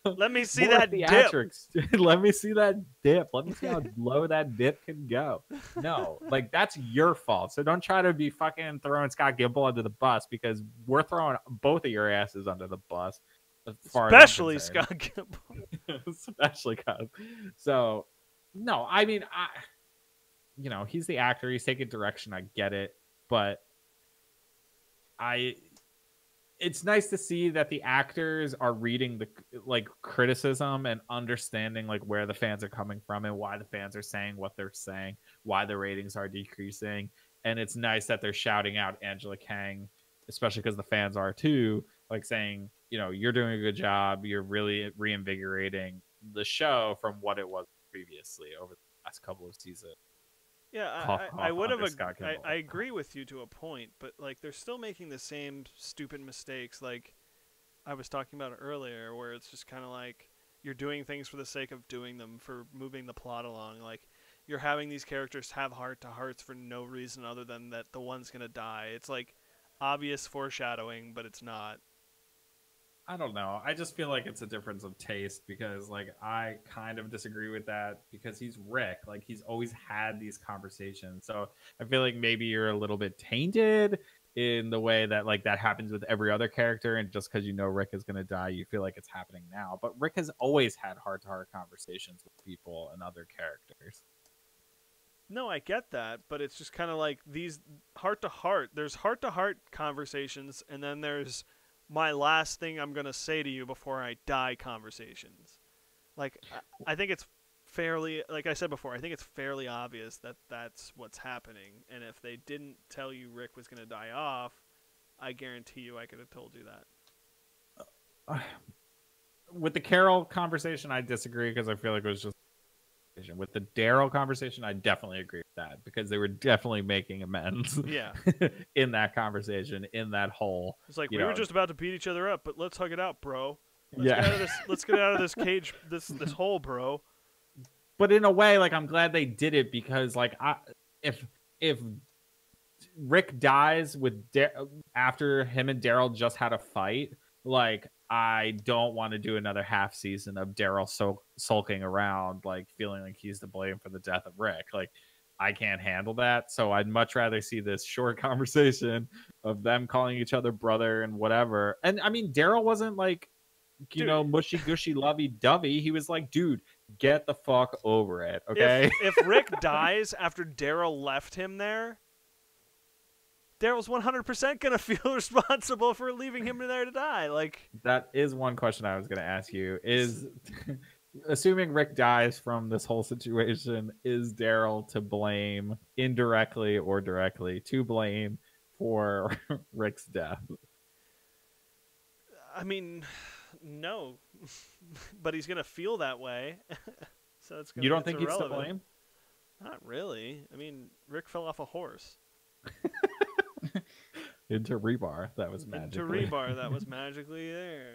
Let me see More that theatrics. Dip. Let me see that dip. Let me see how low that dip can go. No, like that's your fault. So don't try to be fucking throwing Scott Gimple under the bus because we're throwing both of your asses under the bus. Especially Scott Gimple. Especially Scott. So, no, I mean, he's the actor. He's taking direction. I get it, but it's nice to see that the actors are reading the like criticism and understanding like where the fans are coming from and why the fans are saying what they're saying, why the ratings are decreasing. And it's nice that they're shouting out Angela Kang, especially because the fans are too, like saying, you're doing a good job. You're really reinvigorating the show from what it was previously over the last couple of seasons. Yeah, I would have. I agree with you to a point, but like they're still making the same stupid mistakes, like I was talking about earlier, where it's just kind of like you're doing things for the sake of doing them, for moving the plot along. Like you're having these characters have heart-to-hearts for no reason other than that the one's gonna die. It's like obvious foreshadowing, but it's not. I don't know. I just feel like it's a difference of taste because, like, I kind of disagree with that because he's Rick. Like, he's always had these conversations. So I feel like maybe you're a little bit tainted in the way that, like, that happens with every other character. And just because Rick is going to die, you feel like it's happening now. But Rick has always had heart-to-heart conversations with people and other characters. No, I get that. But it's just kind of like these heart-to-heart. There's heart-to-heart conversations, and then there's my last thing I'm going to say to you before I die conversations. Like, I think it's fairly, like I said before, I think it's fairly obvious that that's what's happening. And if they didn't tell you Rick was going to die off, I guarantee you I could have told you that. With the Carol conversation, I disagree because I feel like it was just... With the Daryl conversation, I definitely agree with that because they were definitely making amends. Yeah. In that conversation, in that hole. It's like we were just about to beat each other up, but let's hug it out, bro. Yeah. Let's get out of this cage, this hole, bro. But in a way, like I'm glad they did it because, like, if Rick dies with after him and Daryl just had a fight, like, I don't want to do another half season of Daryl sulking around, like feeling like he's to blame for the death of Rick. Like, I can't handle that. So I'd much rather see this short conversation of them calling each other brother and whatever. And I mean, Daryl wasn't like, mushy gushy lovey dovey. He was like, dude, get the fuck over it. Okay. If Rick dies after Daryl left him there, Daryl's 100% going to feel responsible for leaving him there to die. Like, that is one question I was going to ask you is assuming Rick dies from this whole situation, is Daryl to blame indirectly or directly to blame for Rick's death? I mean, no, but he's going to feel that way. So it's gonna, you don't think he's to irrelevant. blame? Not really. I mean, Rick fell off a horse. Into rebar that was magically there.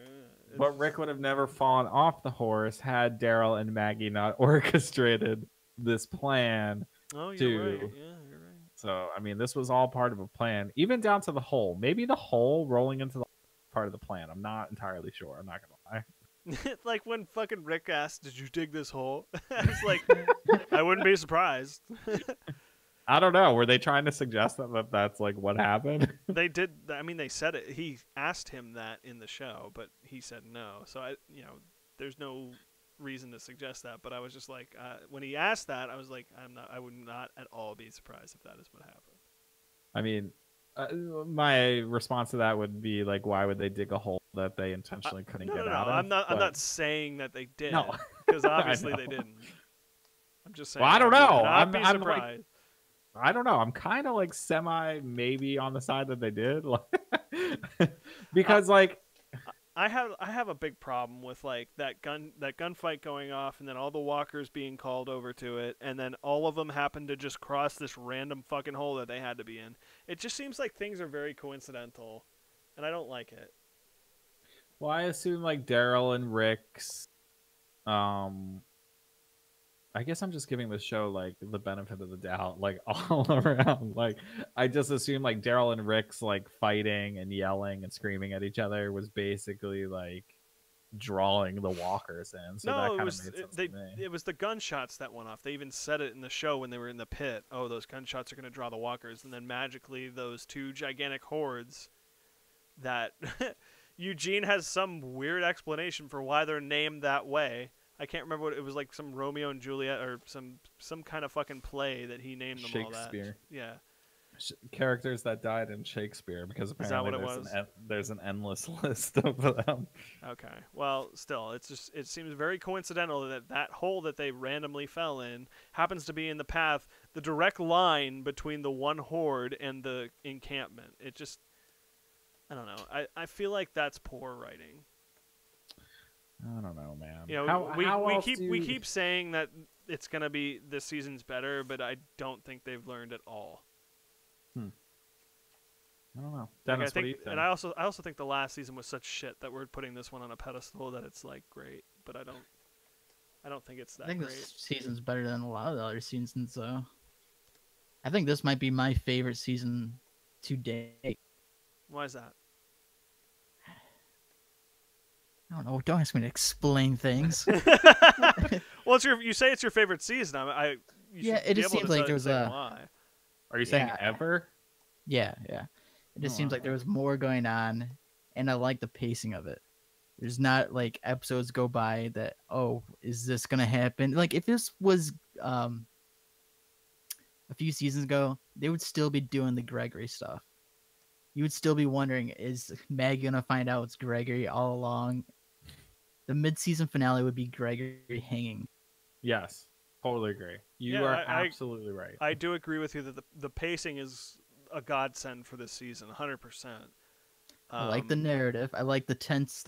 But Rick would have never fallen off the horse had Daryl and Maggie not orchestrated this plan. Oh, you're right. Yeah, you're right. So I mean, this was all part of a plan, even down to the hole. Maybe the hole rolling into the part of the plan. I'm not entirely sure. I'm not gonna lie. Like when fucking Rick asked, "Did you dig this hole?" I was like, I wouldn't be surprised. I don't know. Were they trying to suggest that that's like what happened? They did. I mean, they said it. He asked him that in the show, but he said no. So there's no reason to suggest that. But I was just like, when he asked that, I was like, I would not at all be surprised if that is what happened. I mean, my response to that would be like, why would they dig a hole that they intentionally couldn't get out of? I'm not saying that they did. No. Because obviously they didn't. I'm just saying. Well, I don't know. I'd be I'm surprised. I don't know. I'm kind of like semi maybe on the side that they did, because like I have a big problem with like that gunfight going off, and then all the walkers being called over to it, and then all of them happen to just cross this random fucking hole that they had to be in. It just seems like things are very coincidental, and I don't like it. Well, I assume like Daryl and Rick's, I guess I'm just giving the show like the benefit of the doubt, like all around. Like I just assume like Daryl and Rick's like fighting and yelling and screaming at each other was basically like drawing the walkers in. So that kind of made sense to me. It was the gunshots that went off. They even said it in the show when they were in the pit. Oh, those gunshots are going to draw the walkers, and then magically those two gigantic hordes that Eugene has some weird explanation for why they're named that way. I can't remember what it was, like some Romeo and Juliet or some kind of fucking play that he named them all that. Shakespeare. Yeah. Characters that died in Shakespeare, because apparently there's an endless list of them. Okay. Well, still, it seems very coincidental that hole that they randomly fell in happens to be in the path, the direct line between the one horde and the encampment. It just, I don't know. I feel like that's poor writing. I don't know, man. You know, we keep saying that it's gonna be this season's better, but I don't think they've learned at all. I don't know. Dennis, what do you think? And I also think the last season was such shit that we're putting this one on a pedestal that it's like great, but I don't think it's that great. I think this season's better than a lot of the other seasons, though. I think this might be my favorite season to date. Why is that? I don't know. Don't ask me to explain things. Well, you say it's your favorite season. It just seems like there was why. Are you saying ever? Yeah. It just seems like there was more going on, and I like the pacing of it. There's not like episodes go by that, oh, is this gonna happen? Like if this was a few seasons ago, they would still be doing the Gregory stuff. You would still be wondering, is Maggie gonna find out it's Gregory all along? The mid-season finale would be Gregory hanging. Yes, totally agree. You are absolutely right. I do agree with you that the pacing is a godsend for this season, 100%. I like the narrative. I like the tense,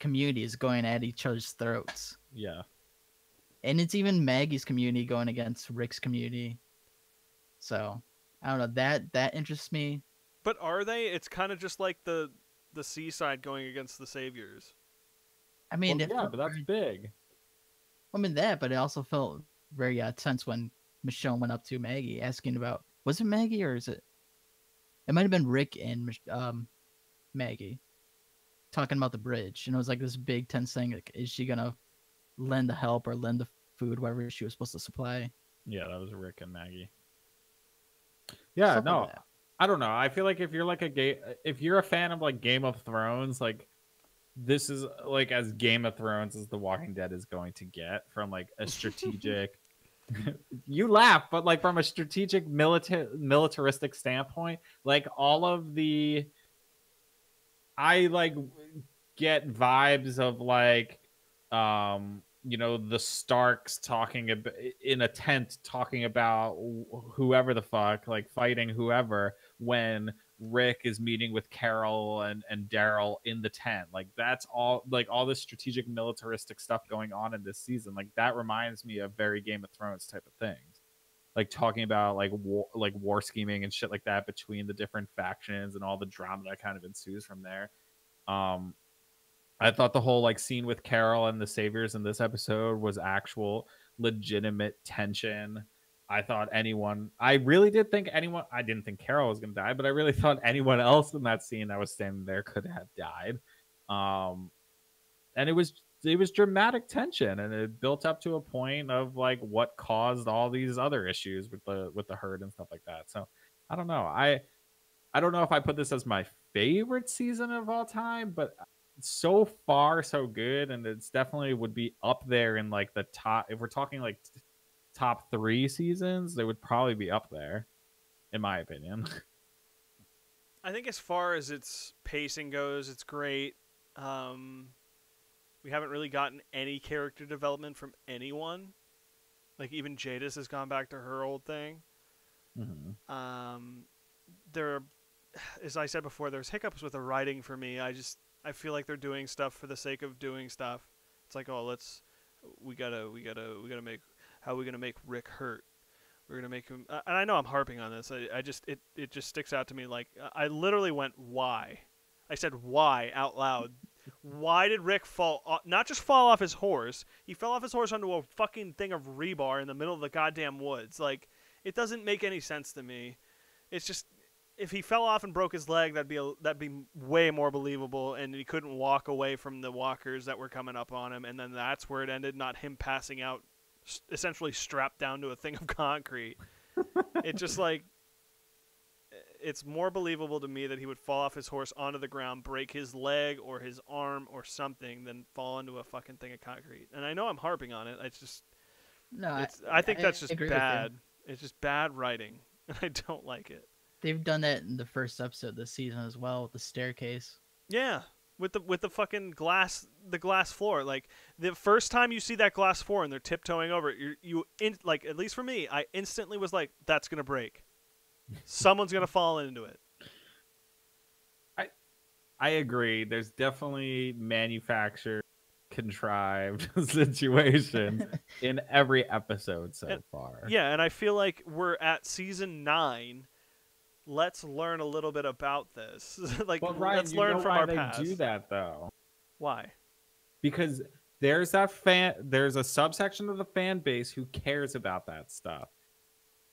communities going at each other's throats. Yeah. And it's even Maggie's community going against Rick's community. So, I don't know. That interests me. But are they? It's kind of just like the seaside going against the saviors. I mean, but that's big. I mean but it also felt very tense when Michonne went up to Maggie asking about, was it Maggie or is it? It might have been Rick and Maggie talking about the bridge, and it was like this big tense thing. Like, is she gonna lend the help or lend the food, whatever she was supposed to supply? Yeah, that was Rick and Maggie. Yeah, Stuff no, like that. I don't know. I feel like if you're a fan of like Game of Thrones, like this is like as Game of Thrones as The Walking Dead is going to get from like a strategic. You laugh, but like from a strategic militaristic standpoint, like all of I like get vibes of like the Starks talking about in a tent talking about whoever the fuck, like fighting whoever, when Rick is meeting with Carol and Daryl in the tent. Like that's all, like all this strategic militaristic stuff going on in this season. Like that reminds me of very Game of Thrones type of things. Like talking about like war scheming and shit like that between the different factions and all the drama that kind of ensues from there. I thought the whole like scene with Carol and the Saviors in this episode was actual legitimate tension. I really did think I didn't think Carol was going to die, but I really thought anyone else in that scene that was standing there could have died. and it was dramatic tension, and it built up to a point of like what caused all these other issues with the herd and stuff like that. So I don't know. I don't know if I put this as my favorite season of all time, but so far so good, and it's definitely would be up there in like the top. If we're talking like top 3 seasons, they would probably be up there, in my opinion. I think as far as its pacing goes, it's great. We haven't really gotten any character development from anyone. Like even Jadis has gone back to her old thing. Mm-hmm. There, as I said before, there's hiccups with the writing for me. I feel like they're doing stuff for the sake of doing stuff. It's like, oh, we gotta make, how are we gonna make Rick hurt? We're gonna make him, and I know I'm harping on this. It just sticks out to me. Like I literally went, why? I said why out loud. Why did Rick not just fall off his horse? He fell off his horse onto a fucking thing of rebar in the middle of the goddamn woods. Like it doesn't make any sense to me. It's just, if he fell off and broke his leg, that'd be way more believable, and he couldn't walk away from the walkers that were coming up on him, and then that's where it ended, not him passing out, essentially strapped down to a thing of concrete. It just like, it's more believable to me that he would fall off his horse onto the ground, break his leg or his arm or something, than fall into a fucking thing of concrete. And I know I'm harping on it. It's just, No, I think that's just agree with you. bad. It's just bad writing. I don't like it. They've done that in the first episode this season as well with the staircase. Yeah, with the fucking glass floor. Like the first time you see that glass floor and they're tiptoeing over it, like at least for me, I instantly was like, that's gonna break. Someone's gonna fall into it. I agree. There's definitely manufactured, contrived situation in every episode so far. Yeah, and I feel like we're at season 9. Let's learn a little bit about this. Like, But Ryan, let's you learn know from why our they past. do that though? Why? Because there's a subsection of the fan base who cares about that stuff,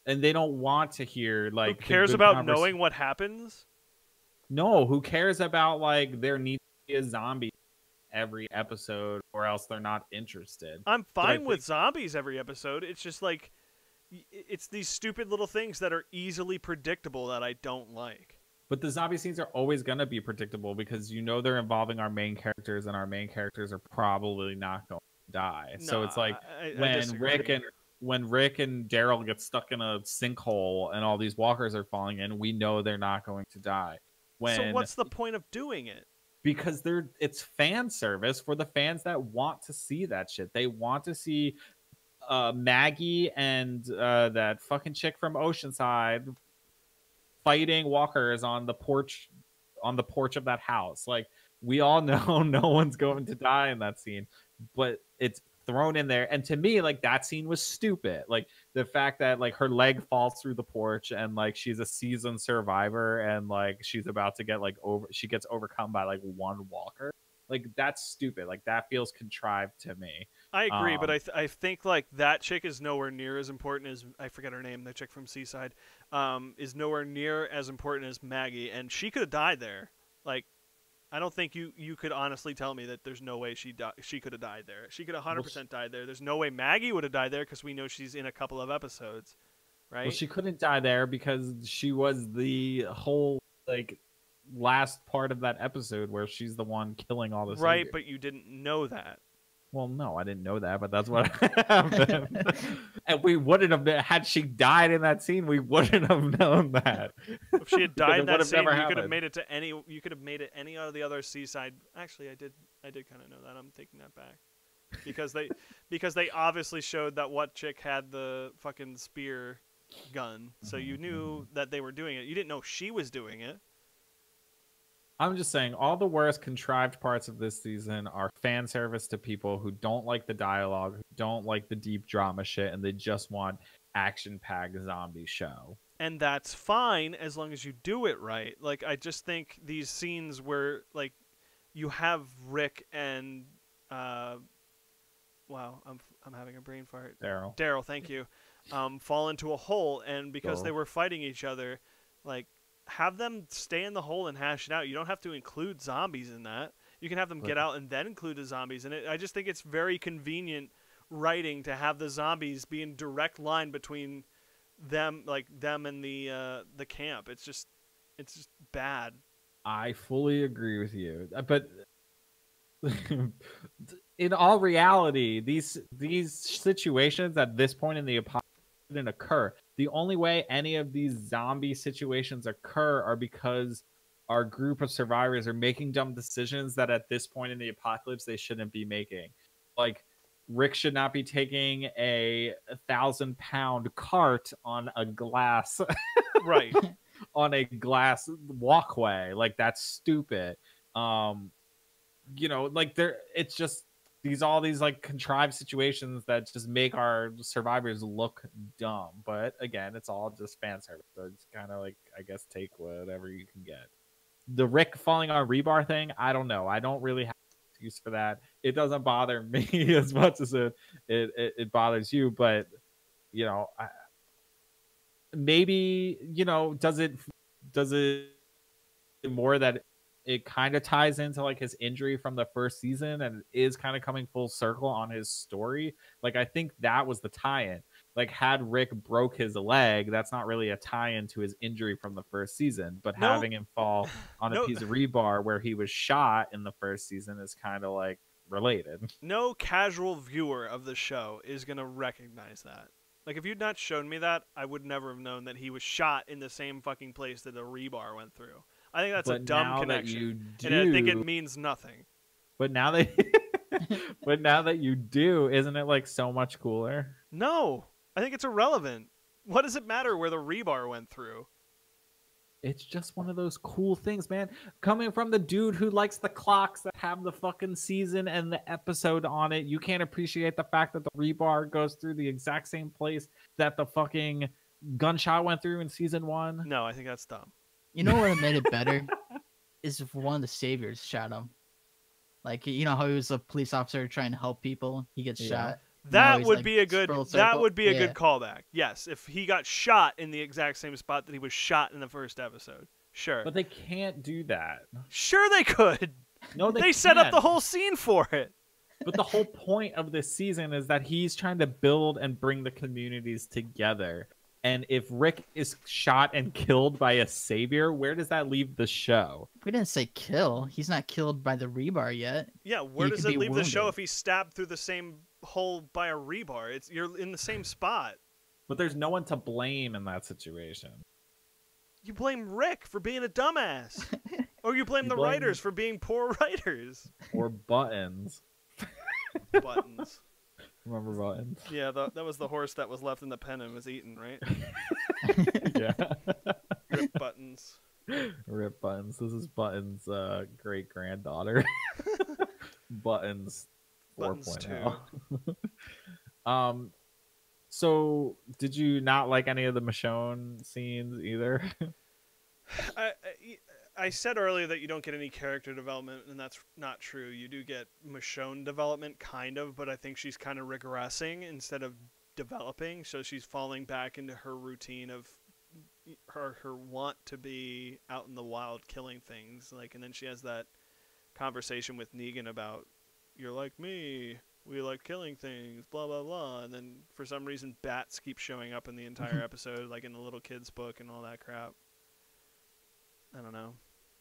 and they don't want to hear like Who cares about knowing what happens? No, who cares about like there needs to be a zombie every episode, or else they're not interested. I'm fine with zombies every episode. It's just like, it's these stupid little things that are easily predictable that I don't like. But the zombie scenes are always going to be predictable because you know they're involving our main characters, and our main characters are probably not going to die. So it's like when Rick and Daryl get stuck in a sinkhole and all these walkers are falling in, we know they're not going to die. So what's the point of doing it? Because it's fan service for the fans that want to see that shit. They want to see Maggie and that fucking chick from Oceanside fighting walkers on the porch of that house. Like, we all know no one's going to die in that scene, but it's thrown in there. And to me, like, that scene was stupid. Like the fact that like her leg falls through the porch and like she's a seasoned survivor and like she's about to get like she gets overcome by like one walker. Like, that's stupid. Like, that feels contrived to me. I agree, but I think like that chick is nowhere near as important as, I forget her name, the chick from Seaside, is nowhere near as important as Maggie, and she could have died there. Like, I don't think you could honestly tell me that there's no way she could have died there. She could have 100% died there. There's no way Maggie would have died there because we know she's in a couple of episodes, right? Well, she couldn't die there because she was the whole like last part of that episode where she's the one killing all the right, saviors. but you didn't know that. Well, no, I didn't know that, but that's what happened. And we wouldn't have had she died in that scene. We wouldn't have known that. If she had died in that scene, you could have happened. made it to any. You could have made it any of the other Seaside. Actually, I did kind of know that. I'm taking that back, because they obviously showed that what chick had the fucking spear gun, so you knew that they were doing it. You didn't know she was doing it. I'm just saying, all the worst contrived parts of this season are fan service to people who don't like the dialogue, who don't like the deep drama shit, and they just want action-packed zombie show. And that's fine as long as you do it right. Like, I just think these scenes where, like, you have Rick and, wow, I'm having a brain fart. Daryl, thank you. Fall into a hole, and because they were fighting each other, like, have them stay in the hole and hash it out. You don't have to include zombies in that. You can have them get out and then include the zombies in it. I just think it's very convenient writing to have the zombies be in direct line between them and the camp. It's just bad. I fully agree with you, but in all reality, these situations at this point in the apocalypse didn't occur. The only way any of these zombie situations occur are because our group of survivors are making dumb decisions that at this point in the apocalypse they shouldn't be making. Like, Rick should not be taking a 1,000-pound cart on a glass Right. on a glass walkway. Like, that's stupid. Like, it's just all these like contrived situations that just make our survivors look dumb. But again, it's all just fan service. So it's kind of like, I guess, take whatever you can get. The Rick falling on rebar thing, I don't know. I don't really have an excuse for that. It doesn't bother me as much as it bothers you. But maybe does it more that it kind of ties into like his injury from the first season and is kind of coming full circle on his story. Like, I think that was the tie-in. Like, had Rick broke his leg, that's not really a tie-in to his injury from the first season, but having him fall on a piece of rebar where he was shot in the first season is kind of like related. No casual viewer of the show is going to recognize that. Like, if you'd not shown me that, I would never have known that he was shot in the same fucking place that the rebar went through. I think that's a dumb connection, and I think it means nothing. But now that, you do, isn't it like so much cooler? No, I think it's irrelevant. What does it matter where the rebar went through? It's just one of those cool things, man. Coming from the dude who likes the clocks that have the fucking season and the episode on it, you can't appreciate the fact that the rebar goes through the exact same place that the fucking gunshot went through in season 1. No, I think that's dumb. You know what made it better? Is if one of the saviors shot him. Like, you know how he was a police officer trying to help people? He gets shot. That would be a good callback. Yes, if he got shot in the exact same spot that he was shot in the first episode. Sure. But they can't do that. Sure they could. No, they set up the whole scene for it. But the whole point of this season is that he's trying to build and bring the communities together. And if Rick is shot and killed by a savior, where does that leave the show? We didn't say kill. He's not killed by the rebar yet. Yeah, where does it leave the show if he's stabbed through the same hole by a rebar? You're in the same spot. But there's no one to blame in that situation. You blame Rick for being a dumbass. Or you blame the writers for being poor writers. Or Buttons. Buttons. Remember Buttons? Yeah, that was the horse that was left in the pen and was eaten, right? Yeah. Rip Buttons. Rip Buttons. This is Buttons' great-granddaughter. Buttons 4.0. So did you not like any of the Michonne scenes either? I said earlier that you don't get any character development, and that's not true. You do get Michonne development, kind of, but I think she's kind of regressing instead of developing. So she's falling back into her routine of her want to be out in the wild killing things. And then she has that conversation with Negan about, you're like me, we like killing things, blah, blah, blah. And then for some reason, bats keep showing up in the entire episode, like in the little kid's book and all that crap. I don't know.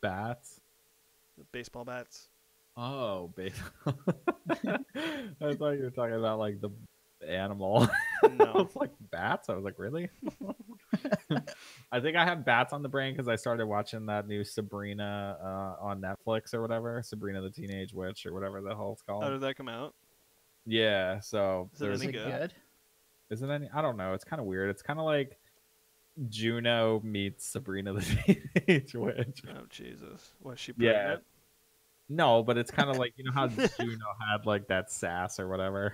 Bats? The baseball bats. Oh, baseball. I thought you were talking about like the animal. No. I was like, bats? I was like, really? I think I have bats on the brain because I started watching that new Sabrina on Netflix or whatever. Sabrina the Teenage Witch or whatever the hell it's called. How did that come out? Yeah, so Is it any good? Is it any? I don't know. It's kind of weird. It's kind of like Juno meets Sabrina the Teenage Witch. Oh, Jesus. Was she pregnant? Yeah. No, but it's kind of like, you know how Juno had like that sass or whatever?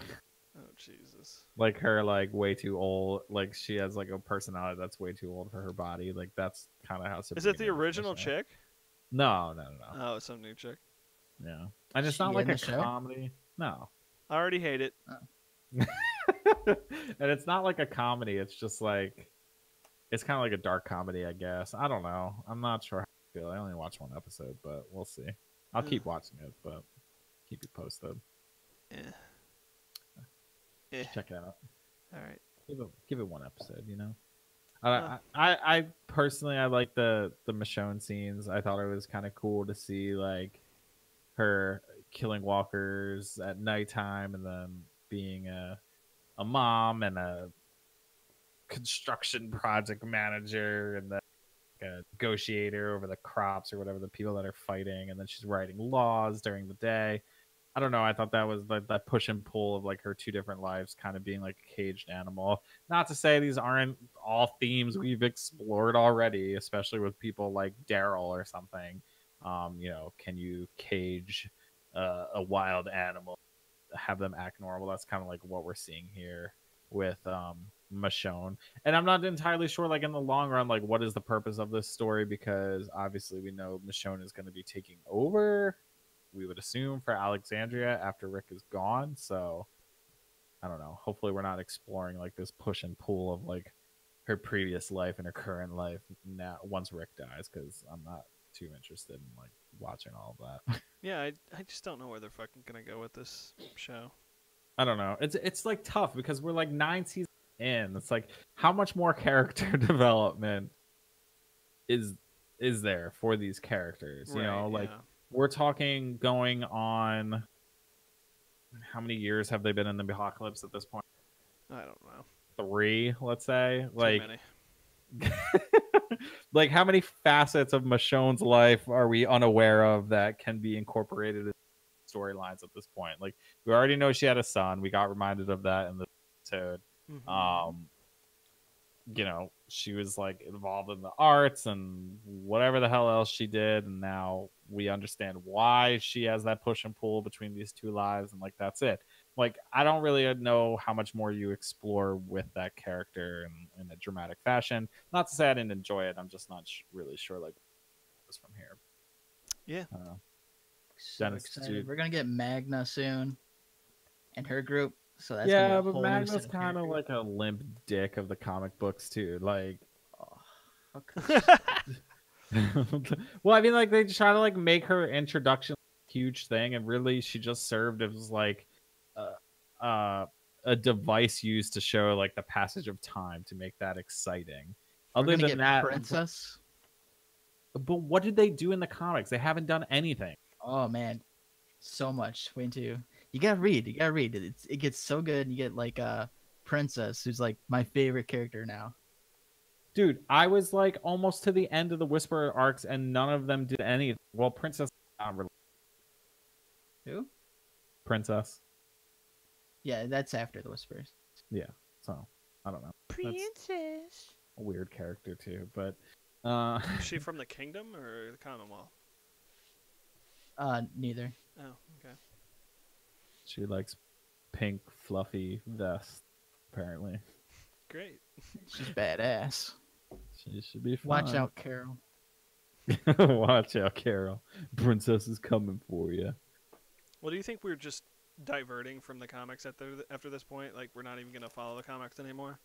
Oh, Jesus. Like her, like way too old. Like she has like a personality that's way too old for her body. Like that's kind of how Sabrina is it the original chick? No. Oh, it's some new chick. Yeah. And it's not like a comedy. No. I already hate it. Oh. And it's not like a comedy. It's just like, it's kind of like a dark comedy, I guess. I don't know. I'm not sure how I feel. I only watched one episode, but we'll see. I'll keep watching it, but keep you posted. Yeah. Yeah. Check it out. All right. Give it one episode, you know. Uh, I personally I like the Michonne scenes. I thought it was kind of cool to see like her killing walkers at nighttime and then being a mom and a construction project manager and then a negotiator over the crops or whatever the people that are fighting, and then she's writing laws during the day. I don't know. I thought that was like that push and pull of like her two different lives kind of being like a caged animal. Not to say these aren't all themes we've explored already, especially with people like Daryl or something. Can you cage a wild animal, have them act normal? That's kind of like what we're seeing here with Michonne. And I'm not entirely sure, like in the long run, like what is the purpose of this story? Because obviously we know Michonne is going to be taking over, we would assume, for Alexandria after Rick is gone. So I don't know. Hopefully we're not exploring like this push and pull of like her previous life and her current life now once Rick dies, because I'm not too interested in like watching all of that. yeah, I just don't know where they're fucking gonna go with this show. I don't know. It's like tough because we're like 9 seasons in. It's like how much more character development is there for these characters? You know, like we're talking going on. How many years have they been in the apocalypse at this point? I don't know. 3, let's say. Too Like, many. like how many facets of Michonne's life are we unaware of that can be incorporated in storylines at this point? Like, we already know she had a son. We got reminded of that in the episode. Mm-hmm. She was like involved in the arts and whatever the hell else she did, and now we understand why she has that push and pull between these two lives, and like that's it. Like, I don't really know how much more you explore with that character in a dramatic fashion. Not to say I didn't enjoy it, I'm just not really sure like what's from here. Yeah. So Dennis, excited. dude. We're gonna get Magna soon, and her group. So that's Yeah, gonna be a but whole new Magna's set of kind of characters. like a limp dick of the comic books too. Like, How could well, I mean, like they try to like make her introduction a huge thing, and really she just served as like a device used to show like the passage of time to make that exciting. We're Other gonna than get that, Princess. but what did they do in the comics? They haven't done anything. Oh man, so much. Wait until you gotta read. You gotta read. It gets so good. You get like Princess, who's like my favorite character now. Dude, I was like almost to the end of the Whisperer arcs, and none of them did anything. Well, Princess, Who? Princess. Yeah, that's after the Whispers. Yeah, so I don't know. Princess. A weird character too, but Is she from the Kingdom or the Commonwealth? Neither. Oh, okay. she likes pink fluffy vest. Apparently, Great. She's badass. she should be fine. Watch out, Carol. Watch out, Carol. Princess is coming for you. Well, do you think we're just diverting from the comics after this point? Like, we're not even going to follow the comics anymore?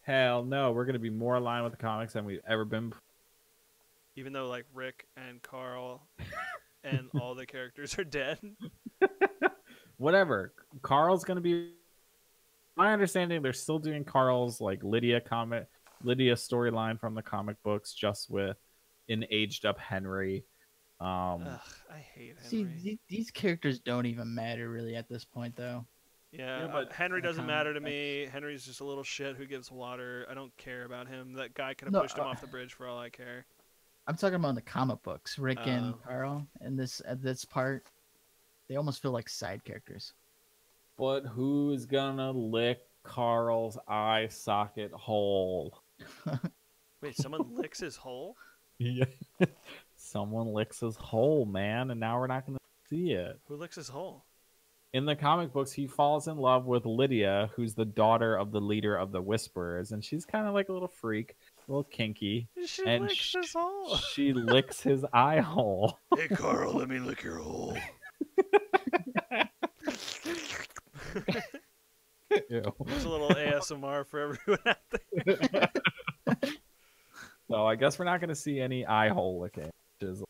Hell no, we're gonna be more aligned with the comics than we've ever been. Even though, like, Rick and Carl and all the characters are dead? Whatever. Carl's gonna be. My understanding, they're still doing Carl's like Lydia storyline from the comic books, just with an aged up Henry. Ugh, I hate Henry. See, these characters don't even matter really at this point, though. Yeah, but Henry the doesn't matter to comic me. Henry's just a little shit who gives water. I don't care about him. That guy could have No, pushed him off the bridge for all I care. I'm talking about in the comic books. Rick and Oh. Carl, and at this part, they almost feel like side characters. But who's gonna lick Carl's eye socket hole? Wait, someone licks his hole? Yeah. Someone licks his hole, man, and now we're not gonna see it. Who licks his hole? In the comic books, he falls in love with Lydia, who's the daughter of the leader of the Whisperers, and she's kind of like a little freak, a little kinky. She And licks his hole. She licks his eye hole. Hey, Carl, let me lick your hole. Ew. There's a little ASMR for everyone out there. So I guess we're not going to see any eye hole licking, which is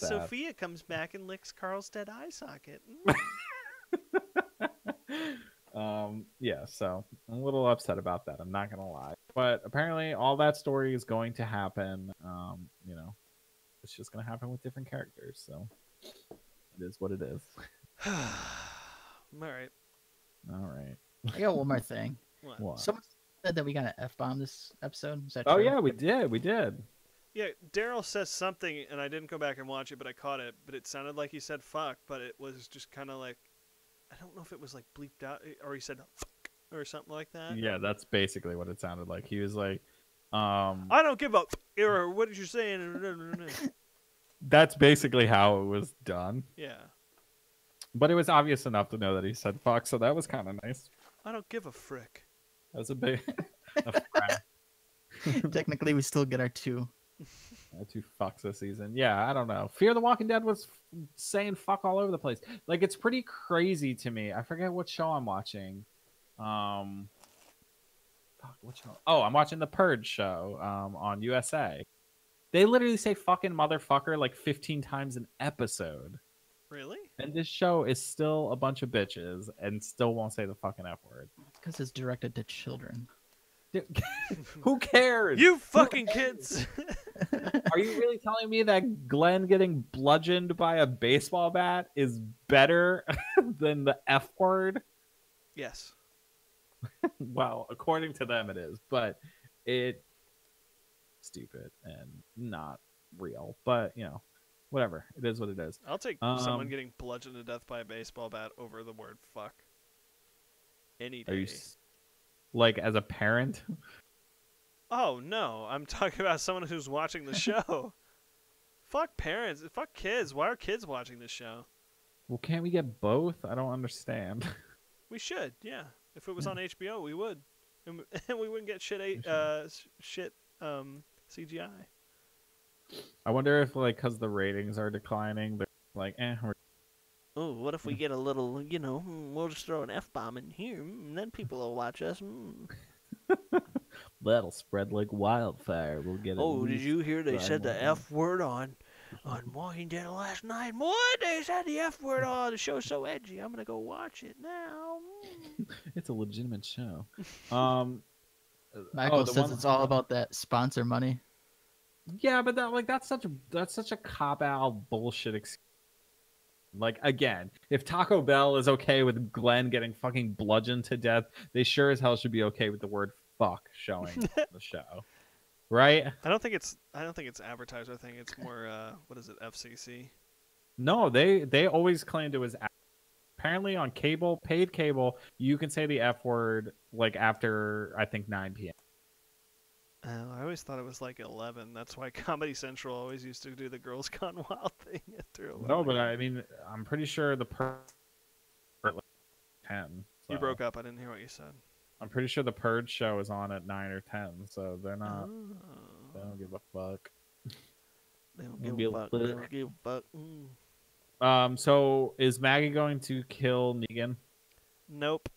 sad. Sophia comes back and licks Carl's dead eye socket. Yeah, so I'm a little upset about that. I'm not gonna lie, but apparently all that story is going to happen. You know, it's just gonna happen with different characters. So it is what it is. All right. All right. I got one more thing. What? Someone said that we got an F-bomb this episode. Is that Oh true? yeah, we did. Yeah, Daryl says something, and I didn't go back and watch it, but I caught it. But it sounded like he said "fuck," but it was just kind of like, I don't know if it was like bleeped out, or he said "fuck" or something like that. Yeah, that's basically what it sounded like. He was like, I don't give a or what did you say? that's basically how it was done. Yeah, But it was obvious enough to know that he said fuck, so that was kind of nice. I don't give a frick. That was a big a frat. Technically, we still get our 2. 2 fucks this season. Yeah, I don't know. Fear the Walking Dead was saying fuck all over the place. Like, it's pretty crazy to me. I forget what show I'm watching. Fuck, what show? Oh, I'm watching the Purge show on USA. They literally say fucking motherfucker like 15 times an episode. Really? And this show is still a bunch of bitches and still won't say the fucking F word. Because it's directed to children. Dude, who cares? You fucking kids! Are you really telling me that Glenn getting bludgeoned by a baseball bat is better than the F word? Yes. Well, according to them it is, but it's stupid and not real. But, you know, whatever. It is what it is. I'll take someone getting bludgeoned to death by a baseball bat over the word fuck. Any day. Are you like as a parent? Oh, no. I'm talking about someone who's watching the show. Fuck parents. Fuck kids. Why are kids watching this show? Well, can't we get both? I don't understand. We should, yeah. If it was on HBO, we would. And we wouldn't get shit CGI. I wonder if, like, because the ratings are declining, they're like, we're... Oh, what if we get a little, you know, we'll just throw an F-bomb in here, and then people will watch us. That'll spread like wildfire. We'll get it. Oh, did you hear they said the F word on Walking Dead last night? What? They said the F word. Oh, the show's so edgy. I'm going to go watch it now. It's a legitimate show. Michael says it's all about that sponsor money. Yeah, but that's such a cop out bullshit excuse. Like, again, if Taco Bell is okay with Glenn getting fucking bludgeoned to death, they sure as hell should be okay with the word fuck showing on the show. Right? I don't think it's advertiser. I think it's more what is it, FCC? No, they always claimed it was apparently on cable, paid cable, you can say the F word like after I think 9 p.m. I always thought it was like 11. That's why Comedy Central always used to do the Girls Gone Wild thing after 11. No, but I mean, I'm pretty sure the like 10. So. You broke up. I didn't hear what you said. I'm pretty sure the Purge show is on at 9 or 10, so they're not. They don't give a fuck. They don't give a fuck. They don't give a fuck. So is Maggie going to kill Negan? Nope.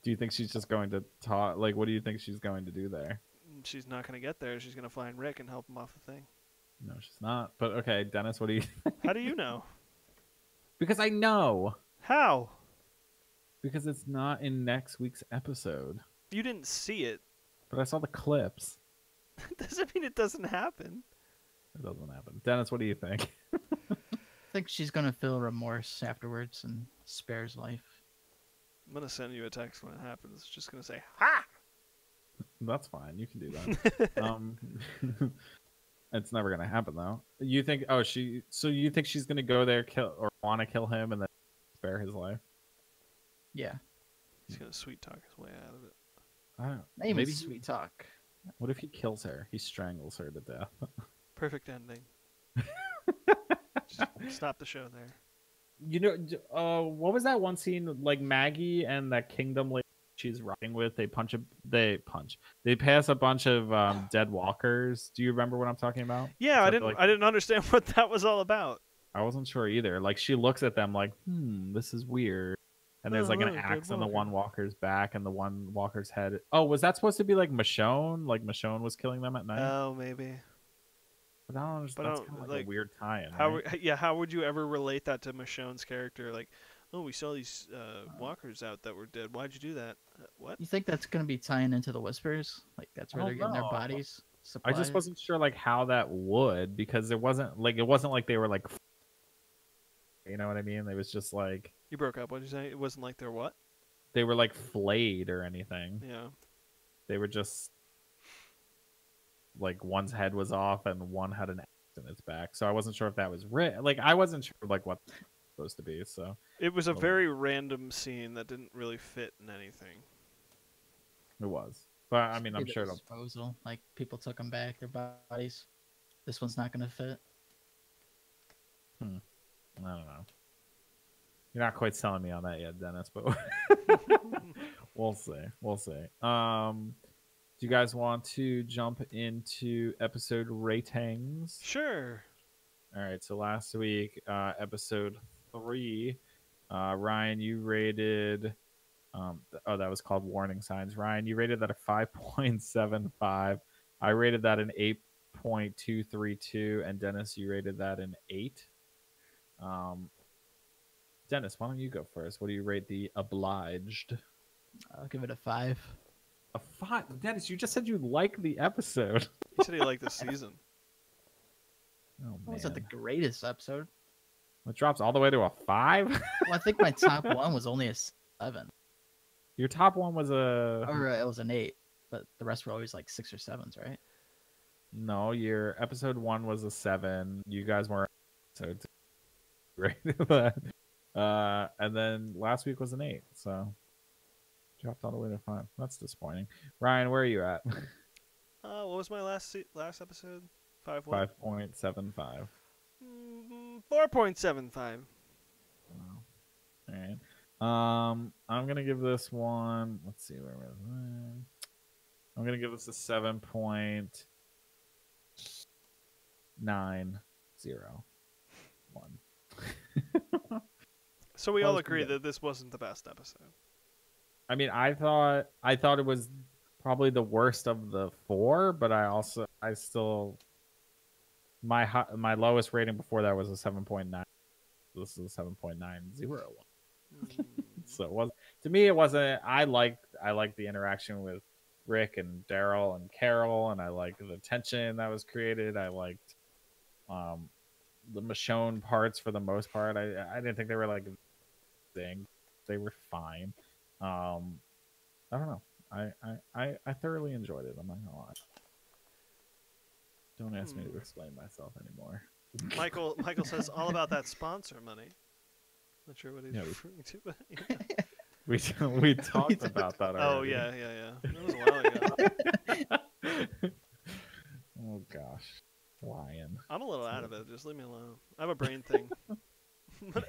Do you think she's just going to talk? Like, what do you think she's going to do there? She's not going to get there. She's going to find Rick and help him off the thing. No, she's not. But okay, Dennis, what do you think? How do you know? Because I know. How? Because it's not in next week's episode. You didn't see it. But I saw the clips. Doesn't mean it doesn't happen. It doesn't happen. Dennis, what do you think? I think she's gonna feel remorse afterwards and spares life. I'm going to send you a text when it happens. It's just going to say, ha! That's fine. You can do that. It's never gonna happen though. You think? Oh, so you think she's gonna go there, kill or want to kill him, and then spare his life? Yeah. He's going to sweet talk his way out of it. I don't know. Not even Maybe sweet talk. What if he kills her? He strangles her to death. Perfect ending. Just stop the show there. You know, what was that one scene? Like Maggie and that kingdom lady she's riding with, they pass a bunch of dead walkers. Do you remember what I'm talking about? Yeah, I didn't understand what that was all about. I wasn't sure either. Like she looks at them like, this is weird. And there's like an axe on the one walker's back and the one walker's head. Oh, was that supposed to be like Michonne? Like Michonne was killing them at night? Oh, maybe. But I don't understand. But I That's don't kind of like like a weird tie-in, how. right? Yeah, how would you ever relate that to Michonne's character? Like, oh, we saw these walkers out that were dead. Why'd you do that? What? You think that's gonna be tying into the Whispers? Like that's I where they're don't getting their know. bodies I just supplied? wasn't sure like how that would, because it wasn't like they were like, you know what I mean? It was just like You broke up. What'd you say? It wasn't like they're what? they were like flayed or anything. Yeah. They were just like one's head was off and one had an X in its back. So I wasn't sure if that was like I wasn't sure like what it was supposed to be. So It was a Well, very random scene that didn't really fit in anything. it was. But I mean, I'm Maybe sure the it'll. disposal. Like people took them back, their bodies. This one's not gonna fit. I don't know. You're not quite selling me on that yet, Dennis, but we'll see. We'll see. Do you guys want to jump into episode ratings? Sure. All right. So last week, episode 3, Ryan, you rated. That was called Warning Signs. Ryan, you rated that a 5.75. I rated that an 8.232, and Dennis, you rated that an 8. Dennis, why don't you go first? What do you rate the Obliged? I'll give it a 5. A 5. Dennis, you just said you like the episode. He said he liked the season. Oh That man, wasn't the greatest episode. it drops all the way to a 5. Well, I think my top one was only a 7, Your top one was a or it was an 8, but the rest were always like 6 or 7s, right? no. Your episode 1 was a 7. You guys weren't so rated that. And then last week was an 8. So dropped all the way to 5. That's disappointing. Ryan, where are you at? What was my last episode? 5 what? 5.75. 4.75. All right. I'm gonna give this one. Let's see where was it? I'm gonna give this a 7.90. So we That all was pretty agree good. that this wasn't the best episode. I mean, I thought it was probably the worst of the 4, but I still my lowest rating before that was a 7.9. This is a 7.901. So it was, to me, it wasn't. I liked the interaction with Rick and Daryl and Carol, and I liked the tension that was created. I liked the Michonne parts for the most part. I didn't think they were like thing. They were fine. I don't know. I thoroughly enjoyed it. I'm not gonna lie. Don't ask me to explain myself anymore. Michael says all about that sponsor money. Not sure what he's Yeah, referring to, but We talked about that already. oh yeah. That was a while ago. Oh gosh, lion. I'm a little out of it. Just leave me alone. I have a brain thing.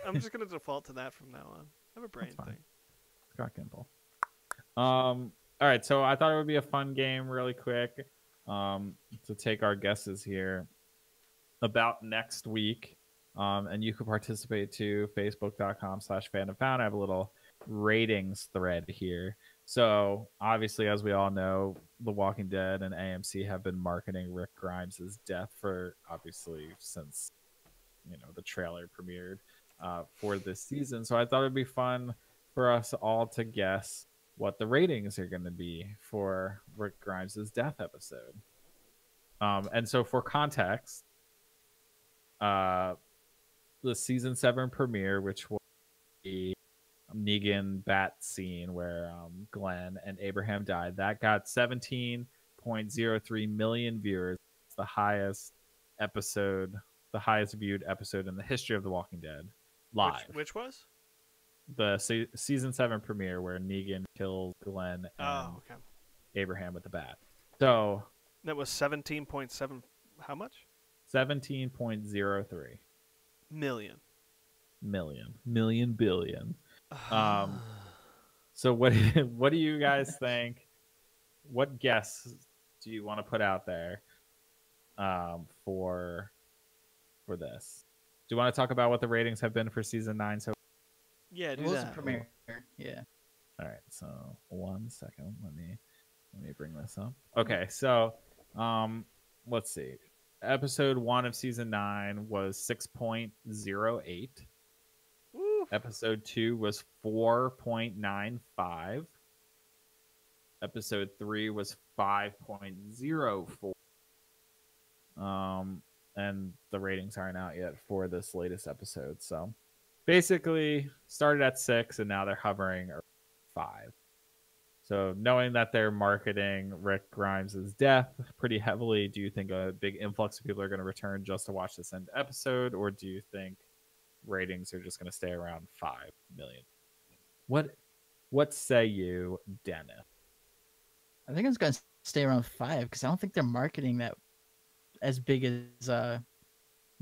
I'm just gonna default to that from now on. I have a brain That's fine. thing. Scott Gimple. All right, so I thought it would be a fun game, really quick, to take our guesses here about next week. And you can participate too. Facebook.com/fandomfound. I have a little ratings thread here. So obviously, as we all know, The Walking Dead and AMC have been marketing Rick Grimes' death for obviously since the trailer premiered for this season. So I thought it'd be fun for us all to guess what the ratings are going to be for Rick Grimes' death episode. And so for context, the season 7 premiere, which was the Negan bat scene where Glenn and Abraham died, that got 17.03 million viewers. It's the highest viewed episode in the history of The Walking Dead live. Which was? The season 7 premiere where Negan kills Glenn and Oh, okay. Abraham with the bat. So That was 17.7. How much? 17.03 Million. billion. So what do you guys think? What guess do you want to put out there for this? Do you want to talk about what the ratings have been for season 9? So Yeah, do It was a that. premiere. Yeah. all right, so 1 second. Let me bring this up. Okay, so let's see. Episode 1 of season 9 was 6.08. Woo. Episode 2 was 4.95. Episode 3 was 5.04. And the ratings aren't out yet for this latest episode. So basically, started at 6 and now they're hovering around 5. So knowing that they're marketing Rick Grimes' death pretty heavily, do you think a big influx of people are going to return just to watch this end episode, or do you think ratings are just going to stay around 5 million? What say you, Dennis? I think it's gonna stay around 5 because I don't think they're marketing that as big as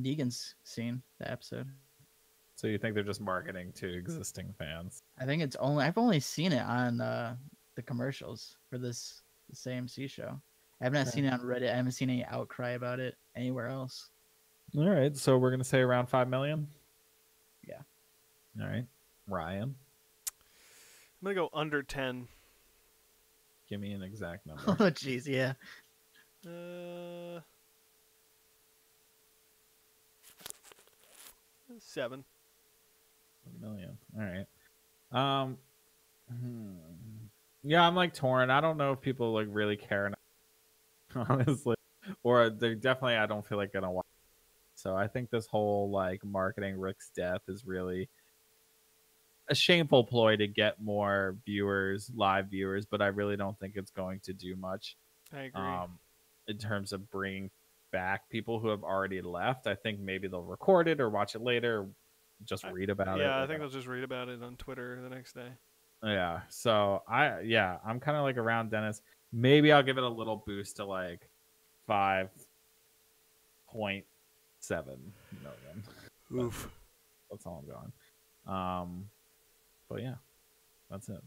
Negan's scene that episode. So you think they're just marketing to existing fans? I think it's only I've only seen it on the commercials for this AMC show. I have not seen it on Reddit. I haven't seen any outcry about it anywhere else. All right, so we're gonna say around 5 million. Yeah. All right, Ryan, I'm gonna go under 10. give me an exact number. Oh jeez, yeah. 7. 1 million. All right. Yeah, I'm like torn. I don't know if people like really care, honestly, or they definitely. I don't feel like gonna watch. So I think this whole like marketing Rick's death is really a shameful ploy to get more viewers, live viewers, but I really don't think it's going to do much. I agree. In terms of bringing back people who have already left. I think maybe they'll record it or watch it later, or just read about it. Yeah, I think they'll just read about it on Twitter the next day. Yeah. So I'm kind of like around Dennis. Maybe I'll give it a little boost to like 5.7 million. Oof. That's all I'm going. But yeah, that's it.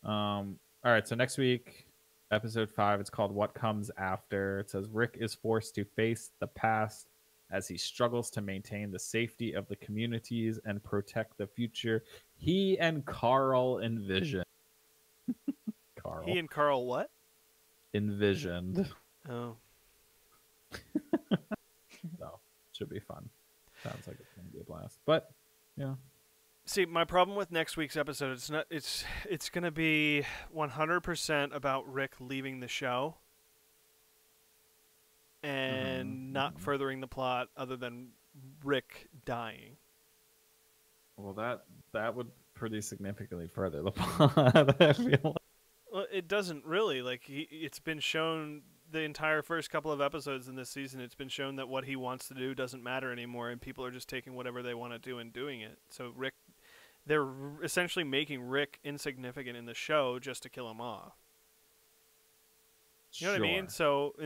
All right. So next week, episode 5, it's called What Comes After. It says Rick is forced to face the past as he struggles to maintain the safety of the communities and protect the future he and Carl envisioned. Carl. He and Carl what? Envisioned. Oh. So, should be fun. Sounds like it's going to be a blast. But, yeah. See, my problem with next week's episode, it's going to be 100% about Rick leaving the show and not furthering the plot other than Rick dying. Well, that would pretty significantly further the plot. I feel like. Well, it doesn't really. Like it's been shown the entire first couple of episodes in this season. It's been shown that what he wants to do doesn't matter anymore, and people are just taking whatever they want to do and doing it. So they're essentially making Rick insignificant in the show just to kill him off. You know what I mean? So, the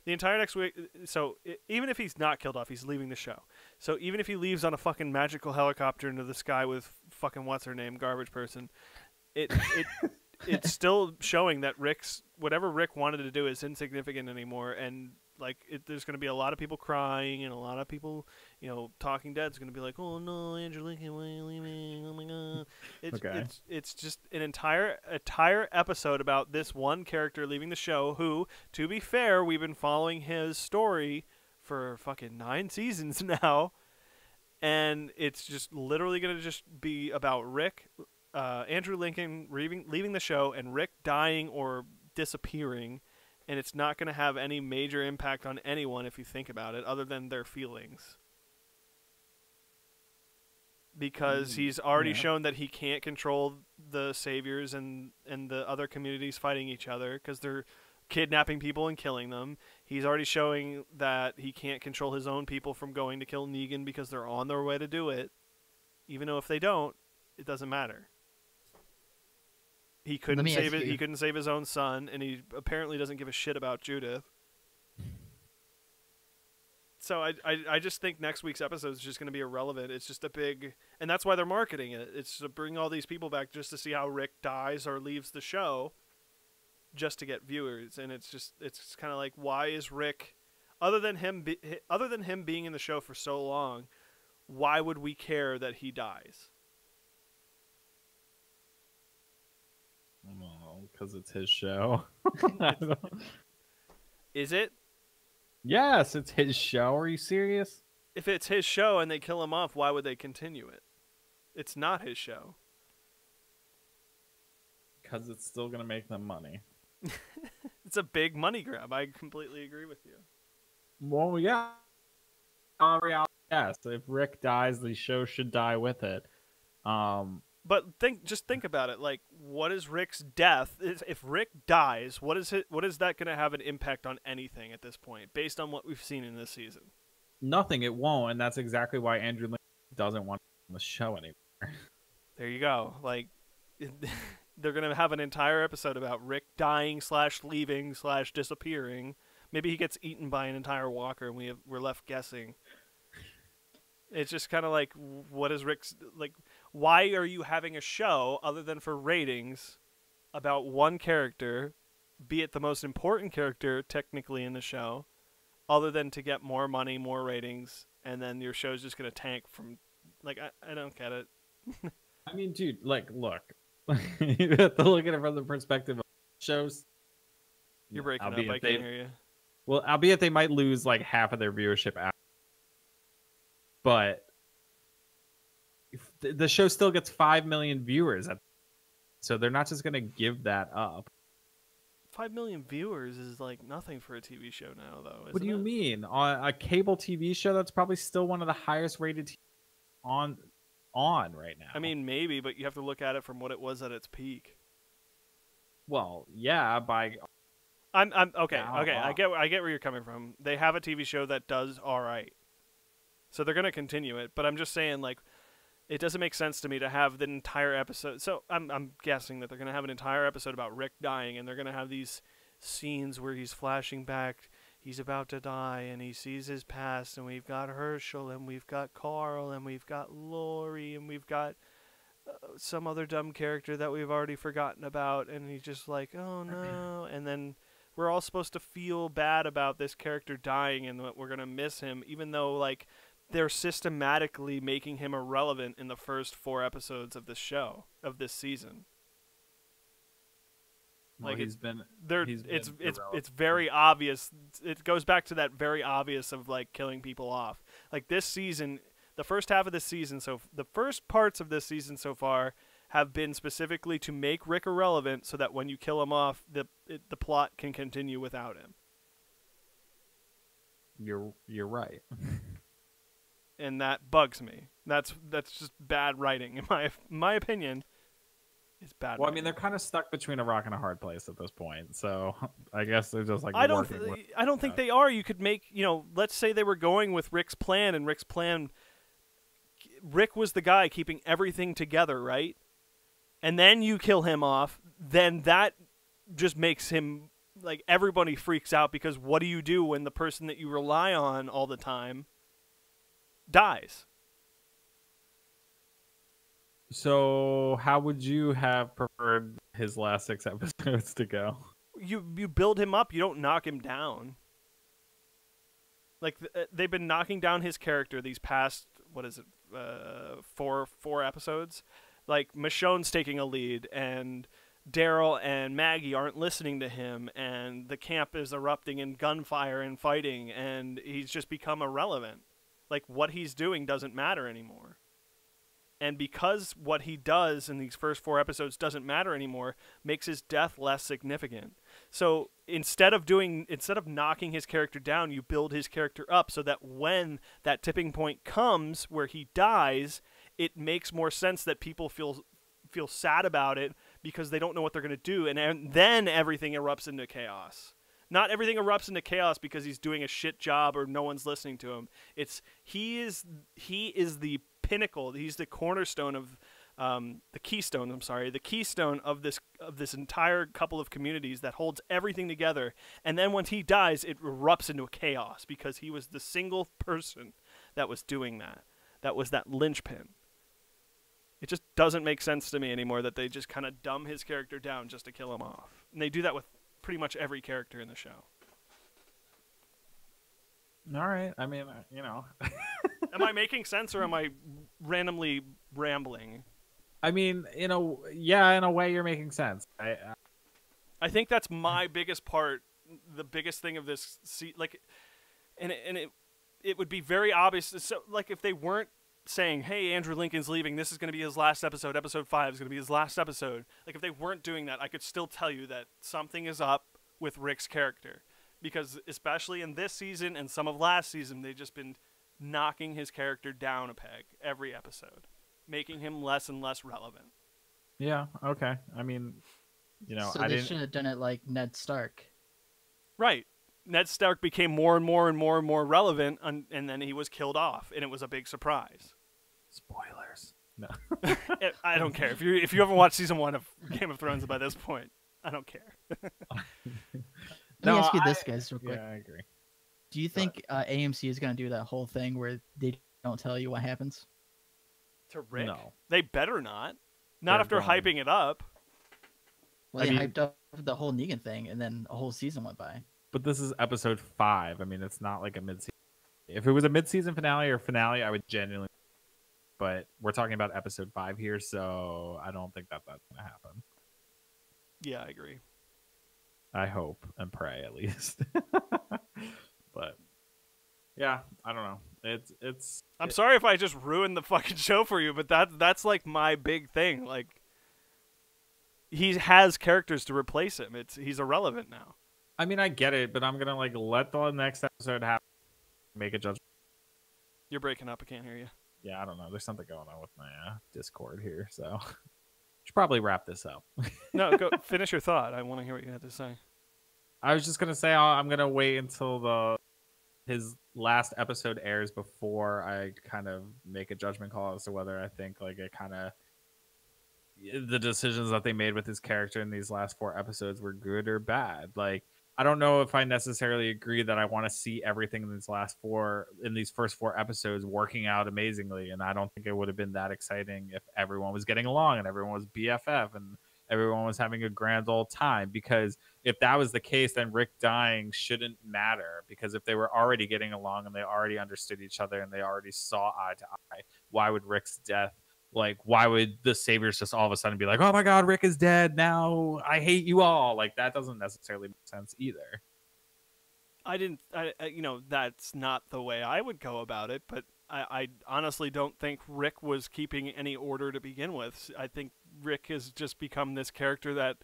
entire next week. So, even if he's not killed off, he's leaving the show. So, even if he leaves on a fucking magical helicopter into the sky with fucking what's her name, garbage person, it's still showing that whatever Rick wanted to do is insignificant anymore, and there's going to be a lot of people crying and a lot of people, Talking Dead's going to be like, oh no, Andrew Lincoln, why are you leaving? Oh my god! It's just an entire episode about this one character leaving the show. Who, to be fair, we've been following his story for fucking 9 seasons now, and it's just literally going to just be about Rick. Andrew Lincoln leaving the show and Rick dying or disappearing, and it's not going to have any major impact on anyone if you think about it, other than their feelings. Because he's already shown that he can't control the saviors and the other communities fighting each other because they're kidnapping people and killing them. He's already showing that he can't control his own people from going to kill Negan because they're on their way to do it. Even though if they don't, it doesn't matter. He couldn't save it. He couldn't save his own son, and he apparently doesn't give a shit about Judith. So I just think next week's episode is just going to be irrelevant. It's just a big, and that's why they're marketing it. It's to bring all these people back just to see how Rick dies or leaves the show, just to get viewers. And it's kind of like, why is Rick, other than him being in the show for so long, why would we care that he dies? Well, because it's his show. Is it? Yes, it's his show. Are you serious? If it's his show and they kill him off, why would they continue it? It's not his show. Because it's still gonna make them money. It's a big money grab. I completely agree with you. Well, yeah. Reality, yes. If Rick dies, the show should die with it. But just think about it. Like, what is Rick's death? If Rick dies, what is that going to have an impact on anything at this point, based on what we've seen in this season? Nothing. It won't, and that's exactly why Andrew Lincoln doesn't want on the show anymore. There you go. Like, they're going to have an entire episode about Rick dying / leaving / disappearing. Maybe he gets eaten by an entire walker, and we're left guessing. It's just kind of like, what is Rick's, like, why are you having a show other than for ratings about one character, be it the most important character technically in the show, other than to get more money, more ratings, and then your show's just going to tank from, like, I don't get it. I mean, dude, like, look. You have to look at it from the perspective of shows. You're breaking up, I can't hear you. Well, albeit they might lose, like, half of their viewership after. But the show still gets 5 million viewers. So they're not just going to give that up. 5 million viewers is like nothing for a TV show now, though. What do you mean? On a cable TV show, that's probably still one of the highest rated on right now. I mean, maybe, but you have to look at it from what it was at its peak. Well, yeah, by... I'm okay. Okay, I get where you're coming from. They have a TV show that does all right. So they're going to continue it, but I'm just saying, like, it doesn't make sense to me to have the entire episode. So I'm guessing that they're going to have an entire episode about Rick dying, and they're going to have these scenes where he's flashing back, he's about to die, and he sees his past, and we've got Herschel, and we've got Carl, and we've got Lori, and we've got some other dumb character that we've already forgotten about, and he's just like, oh no, and then we're all supposed to feel bad about this character dying, and that we're going to miss him, even though, like, they're systematically making him irrelevant in the first 4 episodes of this show, of this season. Well, Like, it's irrelevant. very obvious. It goes back to that very obvious of, like, killing people off. Like, this season, the first half of this season, so the first parts of this season so far have been specifically to make Rick irrelevant so that when you kill him off, the plot can continue without him. You're right. And that bugs me. That's just bad writing, in my opinion. It's bad. Well, I writing. mean, they're kind of stuck between a rock and a hard place at this point. So I guess they're just like. I don't think they are. You could make, let's say they were going with Rick's plan, and Rick was the guy keeping everything together, right? And then you kill him off, then that just makes him, like, everybody freaks out, because what do you do when the person that you rely on all the time dies? So how would you have preferred his last 6 episodes to go? You build him up. You don't knock him down. Like, they've been knocking down his character these past, what is it, four episodes. Like, Michonne's taking a lead, and Daryl and Maggie aren't listening to him, and the camp is erupting in gunfire and fighting, and he's just become irrelevant. Like, what he's doing doesn't matter anymore. And because what he does in these first 4 episodes doesn't matter anymore, makes his death less significant. So instead of knocking his character down, you build his character up so that when that tipping point comes where he dies, it makes more sense that people feel sad about it because they don't know what they're going to do, and then everything erupts into chaos. Not everything erupts into chaos because he's doing a shit job or no one's listening to him. He is the pinnacle. He's the cornerstone of the keystone of this entire couple of communities that holds everything together. And then once he dies, it erupts into chaos because he was the single person that was doing that. That was that linchpin. It just doesn't make sense to me anymore that they just kind of dumb his character down just to kill him off. And they do that with pretty much every character in the show. All right. I mean, Am I making sense, or am I randomly rambling? I mean, in a way you're making sense. I think that's my biggest part. The biggest thing of this, like, it would be very obvious. So like if they weren't saying, "Hey, Andrew Lincoln's leaving. This is going to be his last episode. Episode 5 is going to be his last episode." Like if they weren't doing that, I could still tell you that something is up with Rick's character, because especially in this season and some of last season, they've just been knocking his character down a peg every episode, making him less and less relevant. Yeah. Okay. I mean, So I they didn't. should have done it like Ned Stark. Right. Ned Stark became more and more and more and more relevant, and then he was killed off, and it was a big surprise. Spoilers. No. I don't care if you haven't watched season 1 of Game of Thrones by this point. I don't care. Let me ask you this, guys, real quick. Yeah, I agree. Do you think AMC is going to do that whole thing where they don't tell you what happens? To Rick, No. they better not. Not They're after going. hyping it up. Well, I they mean- hyped up the whole Negan thing, and then a whole season went by. But this is episode 5. I mean, it's not like a mid-season. If it was a mid-season finale or finale, I would genuinely. But we're talking about episode 5 here, so I don't think that's gonna happen. Yeah, I agree. I hope and pray at least. But yeah, I don't know. It's. I'm sorry if I just ruined the fucking show for you, but that's like my big thing. Like, he has characters to replace him. He's irrelevant now. I mean, I get it, but I'm gonna like let the next episode happen. Make a judgment. You're breaking up. I can't hear you. Yeah, I don't know. There's something going on with my Discord here, so should probably wrap this up. No, go finish your thought. I want to hear what you had to say. I was just gonna say I'm gonna wait until his last episode airs before I kind of make a judgment call as to whether I think like it kind of the decisions that they made with his character in these last 4 episodes were good or bad. Like I don't know if I necessarily agree that I want to see everything in these first 4 episodes working out amazingly, and I don't think it would have been that exciting if everyone was getting along and everyone was BFF and everyone was having a grand old time. Because if that was the case, then Rick dying shouldn't matter, because if they were already getting along and they already understood each other and they already saw eye to eye, why would Rick's death, like, why would the Saviors just all of a sudden be like, oh my god, Rick is dead, now I hate you all? Like, that doesn't necessarily make sense either. That's not the way I would go about it, but I honestly don't think Rick was keeping any order to begin with. I think Rick has just become this character that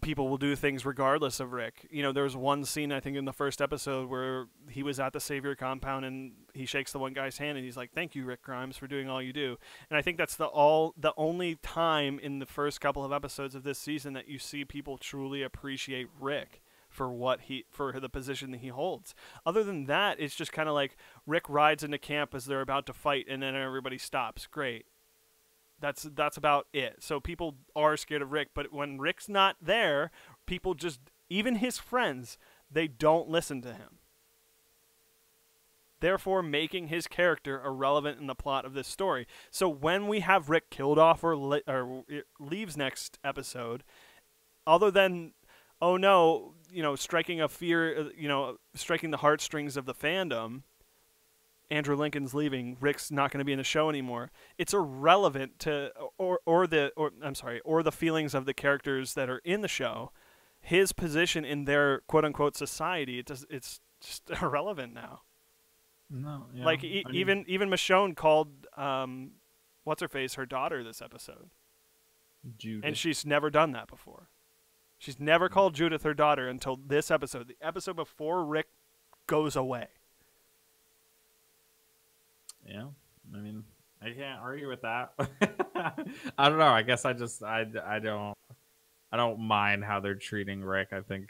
people will do things regardless of Rick. There was one scene, I think, in the first episode where he was at the Savior compound and he shakes the one guy's hand and he's like, "Thank you, Rick Grimes, for doing all you do." And I think that's the only time in the first couple of episodes of this season that you see people truly appreciate Rick for the position that he holds. Other than that, it's just kind of like Rick rides into camp as they're about to fight and then everybody stops. Great. That's about it. So people are scared of Rick, but when Rick's not there, people just, even his friends, they don't listen to him. Therefore, making his character irrelevant in the plot of this story. So when we have Rick killed off or leaves next episode, other than, oh no, striking a fear, striking the heartstrings of the fandom, Andrew Lincoln's leaving, Rick's not going to be in the show anymore, it's irrelevant to or the feelings of the characters that are in the show. His position in their quote unquote society, it's just irrelevant now. No, yeah, Like even Michonne called what's her face her daughter this episode, Judith. and she's never done that before. She's never called Judith her daughter until this episode, the episode before Rick goes away. Yeah, I mean, I can't argue with that. I don't know. I guess I don't mind how they're treating Rick. I think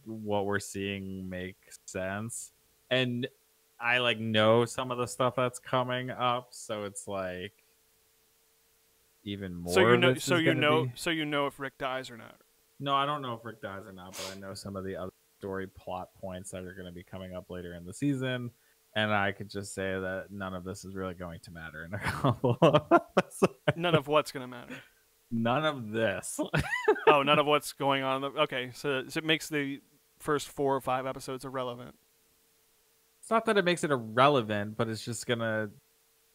what we're seeing makes sense, and I know some of the stuff that's coming up, so it's like even more. So you know if Rick dies or not. No, I don't know if Rick dies or not, but I know some of the other story plot points that are going to be coming up later in the season. And I could just say that none of this is really going to matter in a couple of episodes. None of what's going to matter. None of this. Oh, none of what's going on. Okay, so it makes the first 4 or 5 episodes irrelevant. It's not that it makes it irrelevant, but it's just going to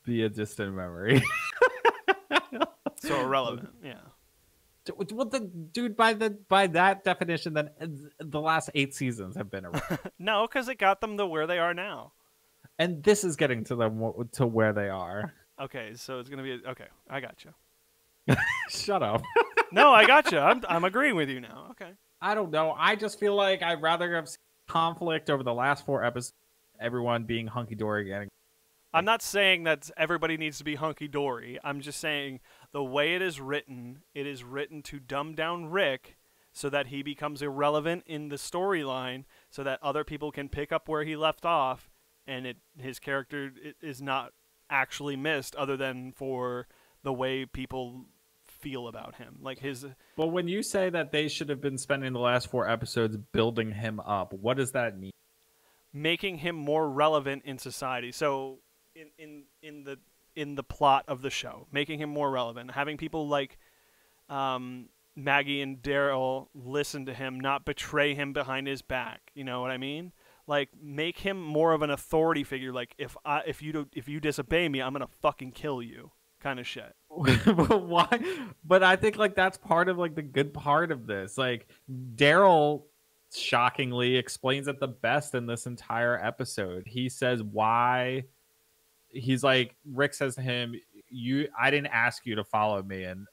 be a distant memory. So irrelevant, yeah. Well, dude, by that definition, then the last 8 seasons have been around, No, because it got them to where they are now. and this is getting to them to where they are. Okay, so it's gonna be okay. I got you. Shut up. No, I got you. I'm agreeing with you now. Okay. I don't know. I just feel like I'd rather have seen conflict over the last 4 episodes. Everyone being hunky dory again. I'm not saying that everybody needs to be hunky dory. I'm just saying the way it is written to dumb down Rick so that he becomes irrelevant in the storyline, so that other people can pick up where he left off, and his character is not actually missed, other than for the way people feel about him. Like his. But when you say that they should have been spending the last 4 episodes building him up, what does that mean? Making him more relevant in society. So in the plot of the show, making him more relevant, having people like Maggie and Daryl listen to him, not betray him behind his back. You know what I mean? Like, make him more of an authority figure. Like, if you disobey me, I'm gonna fucking kill you, kind of shit. But why? But I think like that's part of like the good part of this. Like Daryl shockingly explains it the best in this entire episode. He says why. He's like, Rick says to him, I didn't ask you to follow me, and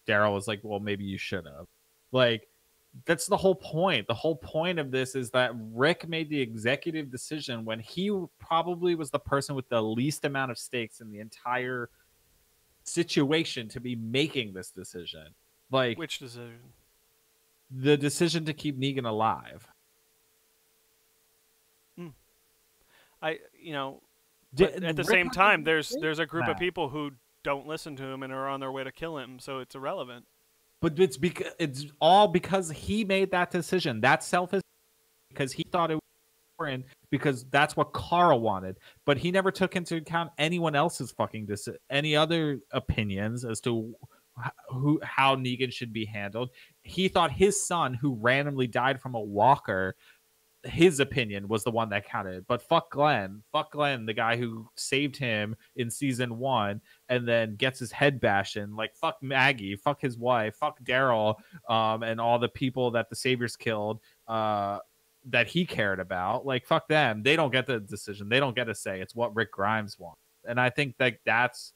Daryl was like, well, maybe you should have. Like, that's the whole point. The whole point of this is that Rick made the executive decision when he probably was the person with the least amount of stakes in the entire situation to be making this decision. Like, Which decision? The decision to keep Negan alive. But at the same time, there's a group of that. people who don't listen to him and are on their way to kill him, so it's irrelevant. But it's all because he made that decision. That's selfish because he thought it was important because that's what Carl wanted. But he never took into account anyone else's any other opinions as to how Negan should be handled. He thought his son, who randomly died from a walker, his opinion was the one that counted. But fuck Glenn, the guy who saved him in season 1 and then gets his head bashed in. Like, fuck Maggie, fuck his wife, fuck Daryl, and all the people that the Saviors killed that he cared about. Like, fuck them. They don't get the decision. They don't get a say. It's what Rick Grimes wants. And I think that that's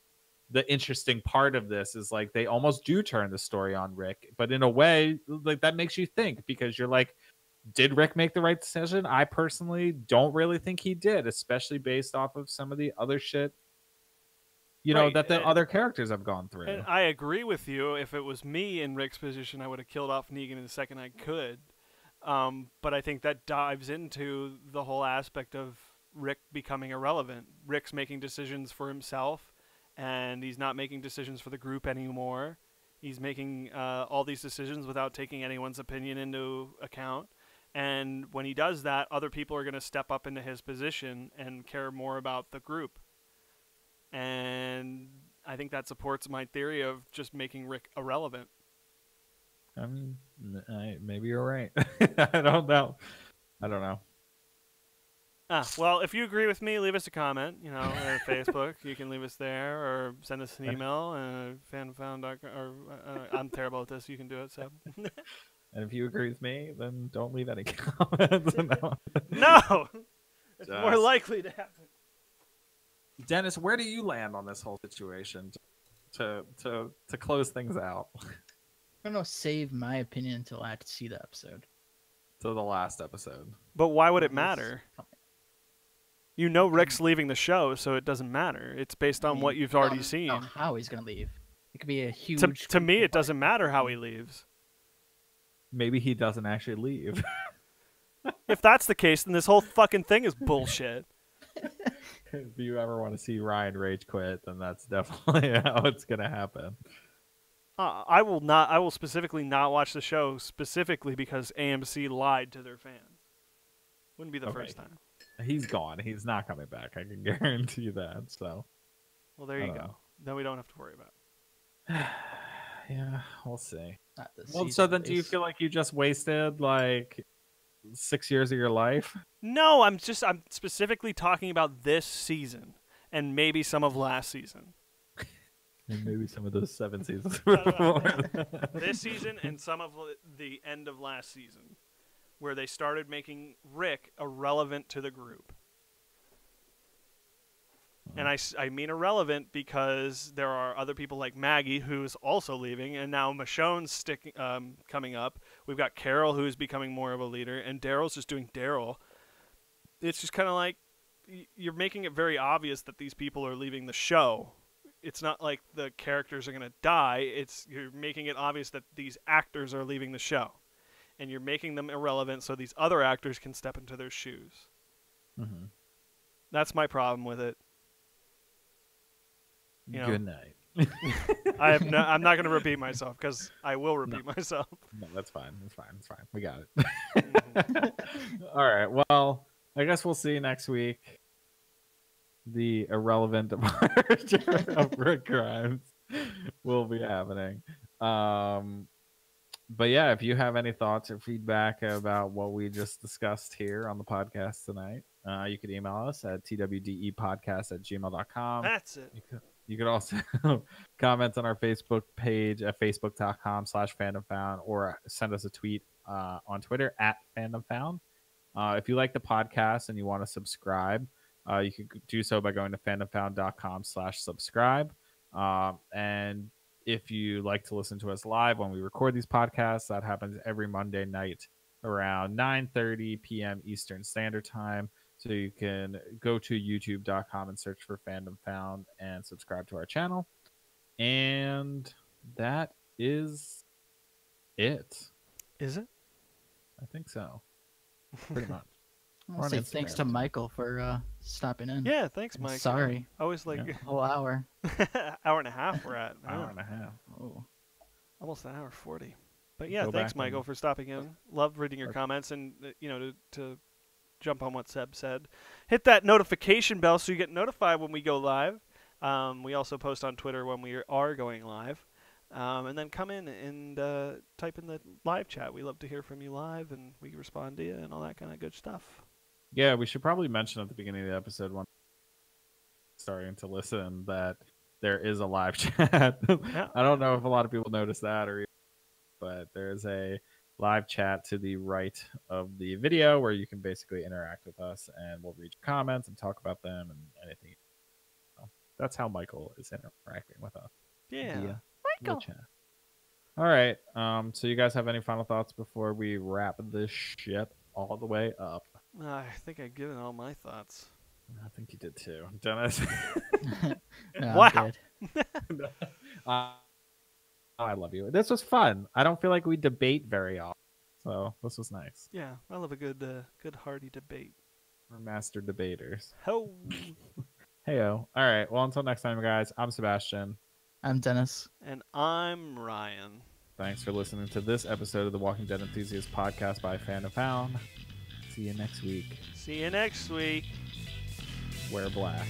the interesting part of this, is like they almost do turn the story on Rick, but in a way like that makes you think, because you're like, did Rick make the right decision? I personally don't really think he did, especially based off of some of the other shit, Right, that the other characters have gone through. And I agree with you. If it was me in Rick's position, I would have killed off Negan in the second I could. But I think that dives into the whole aspect of Rick becoming irrelevant. Rick's making decisions for himself, and he's not making decisions for the group anymore. He's making all these decisions without taking anyone's opinion into account. And when he does that, other people are going to step up into his position and care more about the group. And I think that supports my theory of just making Rick irrelevant. I mean, maybe you're right. I don't know. Well, if you agree with me, leave us a comment. On Facebook, you can leave us there, or send us an email. Fanfound.com. Or I'm terrible at this. You can do it, so. And if you agree with me, then don't leave any comments. No, it's more likely to happen. Dennis, where do you land on this whole situation to close things out? I'm gonna save my opinion until I have to see the episode. To the last episode. But why would it matter? Rick's leaving the show, so it doesn't matter. It's based on what you've already seen. How he's gonna leave? It could be a huge. To me, it doesn't matter how he leaves. Maybe he doesn't actually leave. If that's the case, then this whole fucking thing is bullshit. If you ever want to see Ryan rage quit, then that's definitely how it's gonna happen. I will specifically not watch the show, specifically because AMC lied to their fans. Wouldn't be the first time. He's gone. He's not coming back. I can guarantee you that. So. Well, there you go. Then we don't have to worry about it. Yeah, we'll see. Well, so then do you feel like you just wasted like 6 years of your life? No, I'm specifically talking about this season and maybe some of last season. And maybe some of those 7 seasons before. This season and some of the end of last season, where they started making Rick irrelevant to the group. And I mean irrelevant because there are other people like Maggie, who's also leaving, and now Michonne's coming up. We've got Carol, who's becoming more of a leader, and Daryl's just doing Daryl. It's just kind of like you're making it very obvious that these people are leaving the show. It's not like the characters are going to die. You're making it obvious that these actors are leaving the show, and you're making them irrelevant so these other actors can step into their shoes. Mm-hmm. That's my problem with it. You know, Good night. I'm not going to repeat myself because I will repeat myself. No, that's fine. That's fine. It's fine. We got it. All right. Well, I guess we'll see you next week. The irrelevant departure of Rick Grimes will be happening. But yeah, if you have any thoughts or feedback about what we just discussed here on the podcast tonight, you could email us at twdepodcast@gmail.com. That's it. You could also comment on our Facebook page at facebook.com/fandomfound or send us a tweet on Twitter at fandomfound. If you like the podcast and you want to subscribe, you can do so by going to fandomfound.com/subscribe. And if you like to listen to us live when we record these podcasts, that happens every Monday night around 9:30 p.m. Eastern Standard Time. So you can go to youtube.com and search for Fandom Found and subscribe to our channel. And that is it. Is it? I think so. Pretty much. I'll say thanks to Michael for stopping in. Yeah, thanks, Mike. Sorry. I was like A whole hour. hour and a half we're at. Hour and a half. Oh. Almost an hour 40. But yeah, Go thanks, back Michael, and- for stopping in. Love reading your comments and to jump on what Seb said. Hit that notification bell so you get notified when we go live. We also post on Twitter when we are going live. And then come in and type in the live chat. We love to hear from you live, and we respond to you and all that kind of good stuff. Yeah, we should probably mention at the beginning of the episode when starting to listen that there is a live chat. Yeah. I don't know if a lot of people notice that but there's a live chat to the right of the video where you can basically interact with us and we'll read your comments and talk about them and anything. So that's how Michael is interacting with us. Yeah. via the chat. All right. So you guys have any final thoughts before we wrap this shit all the way up? I think I've given all my thoughts. I think you did too, Dennis. No, Wow. good. I love you. This was fun. I don't feel like we debate very often, so this was nice. Yeah, I love a good hearty debate. We're master debaters. Ho! Heyo. All right. Well, until next time, guys. I'm Sebastian. I'm Dennis. And I'm Ryan. Thanks for listening to this episode of the Walking Dead Enthusiast podcast by Fandom Found. See you next week. See you next week. Wear black.